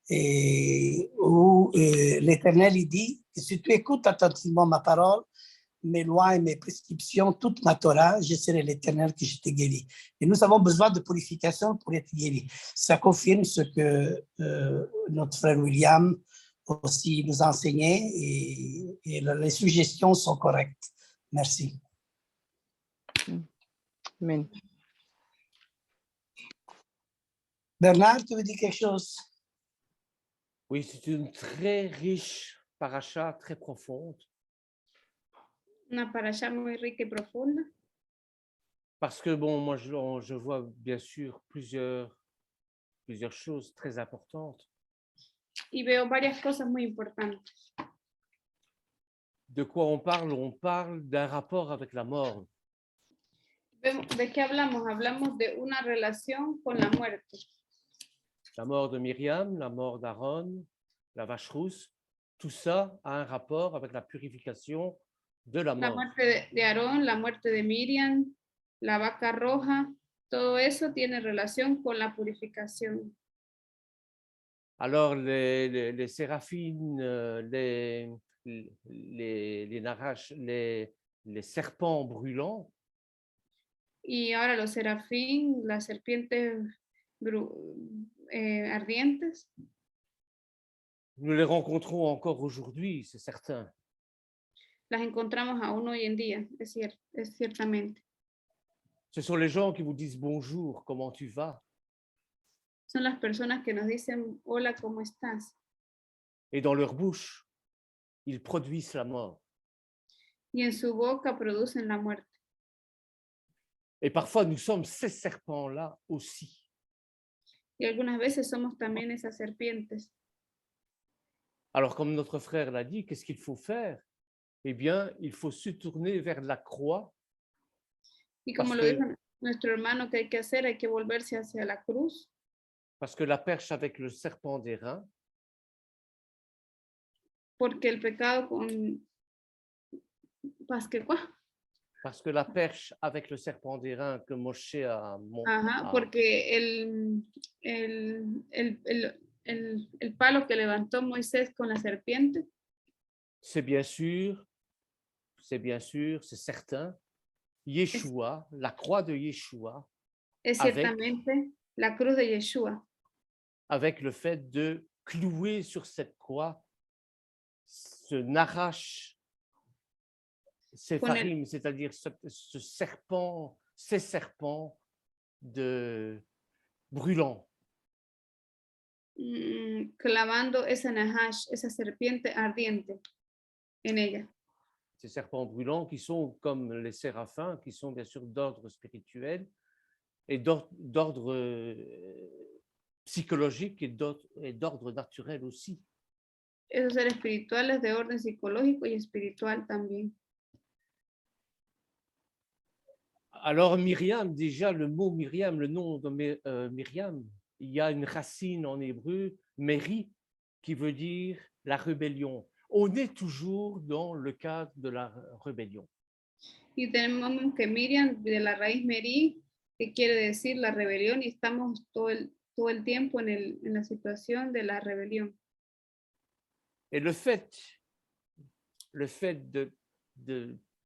et où l'Éternel il dit que si tu écoutes attentivement ma parole, mes lois et mes prescriptions, toute ma Torah, je serai l'Éternel que je te guéris. Et nous avons besoin de purification pour être guéris. Ça confirme ce que notre frère William aussi nous a enseigné, et les suggestions sont correctes. Merci. Amen. Bernard, tu veux dire quelque chose? Oui, c'est une très riche paracha, très profonde. Una parasha muy rica y profunda. Parce que, bon, moi, je vois bien sûr plusieurs choses très importantes. Y veo varias cosas muy importantes. De quoi on parle? On parle d'un rapport avec la mort. ¿De qué hablamos? Hablamos de una relación con la muerte. La mort de Myriam, la mort d'Aaron, la vache rousse, tout ça a un rapport avec la purification de la mort. La muerte de Aarón, la muerte de Miriam, la vaca roja, todo eso tiene relación con la purificación. Alors, les séraphines, les serpents brûlants. Y ahora los serafín, las serpientes ardientes. Nous les rencontrons encore aujourd'hui, c'est certain. Las encontramos aún hoy en día, es ciertamente. Ce sont les gens qui vous disent bonjour, comment tu vas? Son las personas que nos dicen hola, ¿cómo estás? Et dans leur bouche, ils produisent la mort. Y en su boca producen la muerte. Et parfois, nous sommes ces serpents-là aussi. Y algunas veces somos también esas serpientes. Alors, comme notre frère l'a dit, qu'est-ce qu'il faut faire? Eh bien, il faut se tourner vers la croix. Y como lo dijo nuestro hermano, que hay que hacer, hay que volverse hacia la cruz. Parce que la perche avec le serpent d'airain, porque el pecado con Parce que quoi? Parce que la perche avec le serpent d'airain que Moshe a, Ajá, porque el palo que levantó Moisés con la serpiente c'est bien sûr, c'est certain, Yeshua, la croix de Yeshua, es avec, ciertamente la cruz de Yeshua, avec le fait de clouer sur cette croix ce Nahash Sepharim, c'est-à-dire ce serpent, ces serpents de brûlants. Clavando esa nahash, esa serpiente ardiente en ella. Ces serpents brûlants qui sont comme les séraphins, qui sont bien sûr d'ordre spirituel et d'ordre psychologique et d'ordre naturel aussi. Esos seres espirituales de orden psicológico y espiritual también. Alors Myriam, déjà le mot Myriam, le nom de Myriam, il y a une racine en hébreu, Méri, qui veut dire la rébellion. On est toujours dans le cadre de la rébellion. Y tenemos que Miriam de la raíz Meri, que quiere decir la rebelión, y estamos todo el tiempo en la situación de la rebelión. Et le fait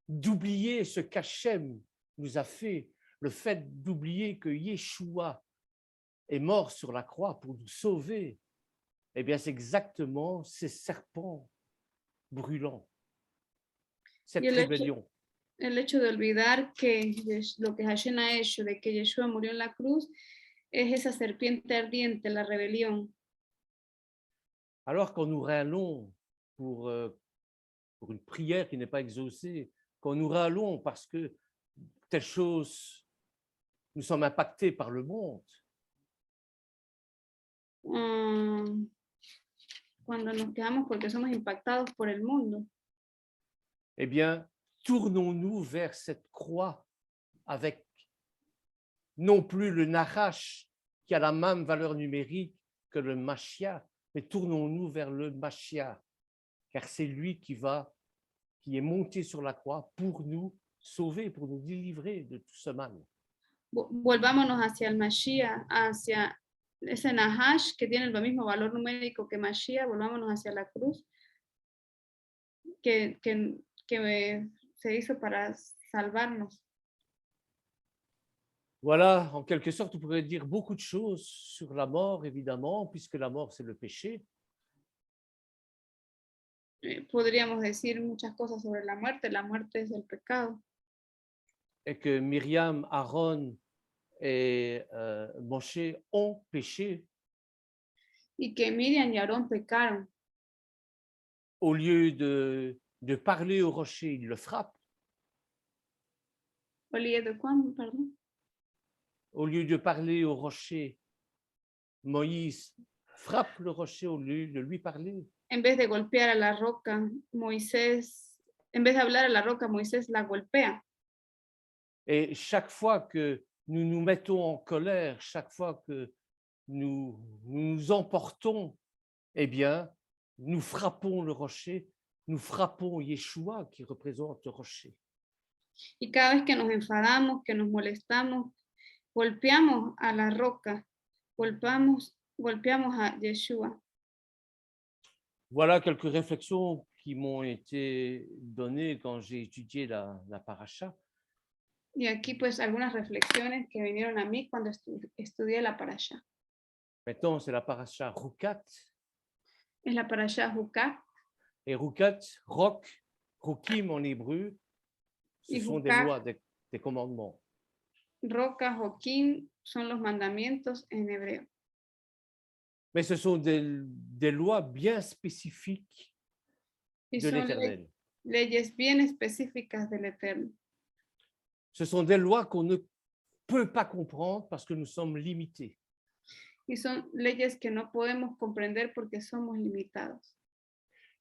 d'oublier ce qu'Hachem nous a fait, le fait d'oublier que Yeshua est mort sur la croix pour nous sauver, eh bien c'est exactement ces serpents brûlants, cette rébellion. El hecho de olvidar que lo que Hashem ha hecho, de que Yeshua murió en la cruz, es esa serpiente ardiente, la rebelión. Alors quand nous râlons pour une prière qui n'est pas exaucée, quand nous râlons parce que telle chose, nous sommes impactés par le monde. Cuando nos quedamos porque somos impactados por el mundo. Eh bien, tournons-nous vers cette croix avec non plus le Nahash qui a la même valeur numérique que le Mashiach, mais tournons-nous vers le Mashiach, car c'est lui qui est monté sur la croix pour nous sauver, pour nous délivrer de tout ce mal. Volvámonos hacia el Mashiach, hacia ese Nahash que tiene el mismo valor numérico que Mashiach, volvámonos hacia la cruz que se hizo para salvarnos. Voilà, en quelque sorte, on pourrait dire beaucoup de choses sur la mort, évidemment, puisque la mort, c'est le péché. Podríamos decir muchas cosas sobre la muerte es el pecado. Et que Myriam, Aaron et Moshe ont péché. Y que Miriam y Aarón pecaron. Au lieu de parler au rocher, ils le frappent. Au lieu de quoi, pardon? Au lieu de parler au rocher, Moïse frappe le rocher au lieu de lui parler. En vez de golpear a la roca, en vez de hablar a la roca, Moisés la golpea. Et chaque fois que nous nous mettons en colère, chaque fois que nous nous emportons, eh bien, nous frappons le rocher, nous frappons Yeshua qui représente le rocher. Y cada vez que nos enfadamos, que nos molestamos, golpeamos a la roca, golpeamos a Yeshua. Voilà quelques réflexions qui m'ont été données quand j'ai étudié la paracha. Y aquí pues algunas reflexiones que vinieron a mí cuando estudié la parasha. Maintenant, c'est la paracha Rukat. Es la parasha Hukat. Et Rukat, Rok, Rukim en hébreu, ce sont des lois, des commandements. Roca, Joquín son los mandamientos en hebreo. Mais ce sont des lois bien spécifiques de l'Éternel. Leyes bien específicas del Eterno. Ce sont des lois qu'on ne peut pas comprendre parce que nous sommes limités. Y son leyes que no podemos comprender porque somos limitados.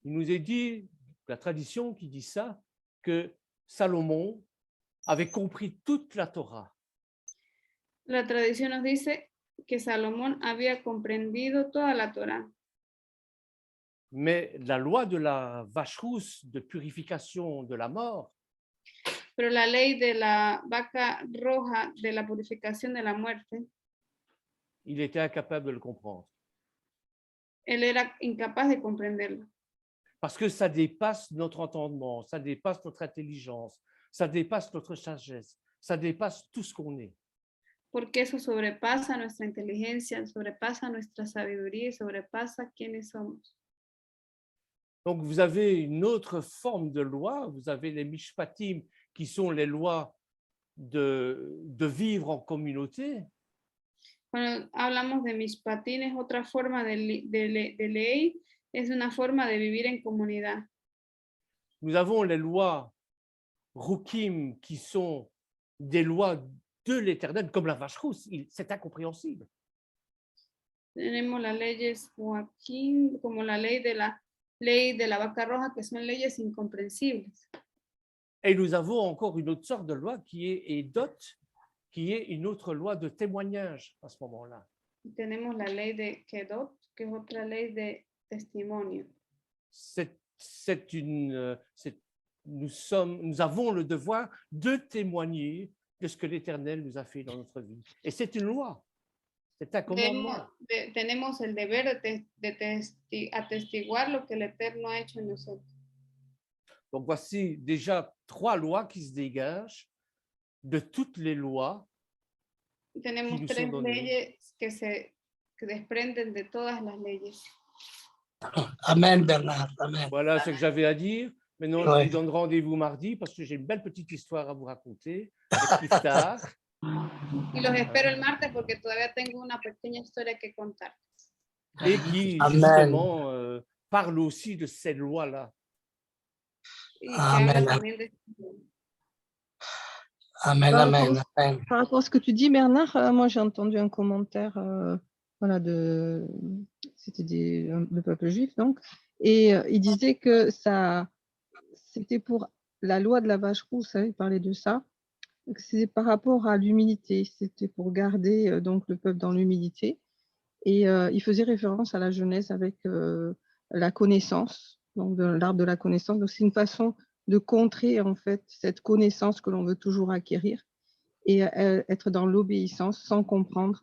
Il nous est dit, la tradition qui dit ça, que Salomon avait compris toute la Torah. La tradición nos dice que Salomón había comprendido toda la Torá. Mais la loi de la vache rousse de purification de la mort Pero la ley de la vaca roja de la purificación de la muerte, il était incapable de le comprendre. él era incapaz de comprenderlo. Parce que ça dépasse notre entendement, ça dépasse notre intelligence, ça dépasse notre sagesse, ça dépasse tout ce qu'on est. Porque eso sobrepasa nuestra inteligencia, sobrepasa nuestra sabiduría y sobrepasa quiénes somos. Donc, vous avez une autre forme de loi, vous avez les mishpatim, qui sont les lois de vivre en communauté. Cuando hablamos de mishpatim, es otra forma de ley, es una forma de vivir en comunidad. Nous avons les lois rukim, qui sont des lois de l'Éternel, comme la vache rousse, c'est incompréhensible. Tenemos las leyes Joaquín, como la ley de la vaca roja, que son leyes incomprensibles. Et nous avons encore une autre sorte de loi qui est Edot, qui est une autre loi de témoignage à ce moment-là. Tenemos la ley de Kedot, que es otra ley de testimonio. Nous avons le devoir de témoigner de ce que l'Éternel nous a fait dans notre vie. Et c'est une loi, c'est un commandement. Tenemos el deber de atestiguar lo que el Eterno ha hecho en nosotros. Donc voici déjà 3 lois qui se dégagent de toutes les lois. Tenemos 3 leyes que desprenden de todas las leyes. Amen, Bernard. Amen. Voilà ce que j'avais à dire. Maintenant, je vous donne rendez-vous mardi parce que j'ai une belle petite histoire à vous raconter. Iftar. Y los espero el martes porque todavía tengo una pequeña historia que contar. Et qui, justement, parle aussi de ces lois-là. Amen. Amen, amen, amen. Par rapport à ce que tu dis, Bernard, moi j'ai entendu un commentaire voilà, c'était le peuple juif, donc, et il disait que c'était pour la loi de la vache rousse, il parlait de ça, c'est par rapport à l'humilité, c'était pour garder donc le peuple dans l'humilité, et il faisait référence à la Genèse avec la connaissance, donc de l'arbre de la connaissance, donc c'est une façon de contrer en fait cette connaissance que l'on veut toujours acquérir et être dans l'obéissance sans comprendre,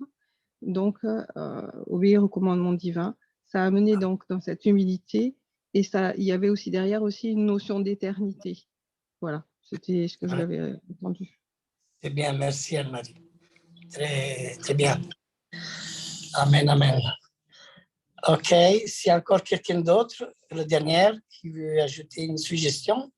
donc obéir au commandement divin. Ça a mené donc dans cette humilité et il y avait aussi derrière aussi une notion d'éternité. Voilà, c'était ce que j'avais entendu. C'est bien, merci Anne-Marie. Très, très bien. Amen, amen. Ok, s'il y a encore quelqu'un d'autre, le dernier, qui veut ajouter une suggestion.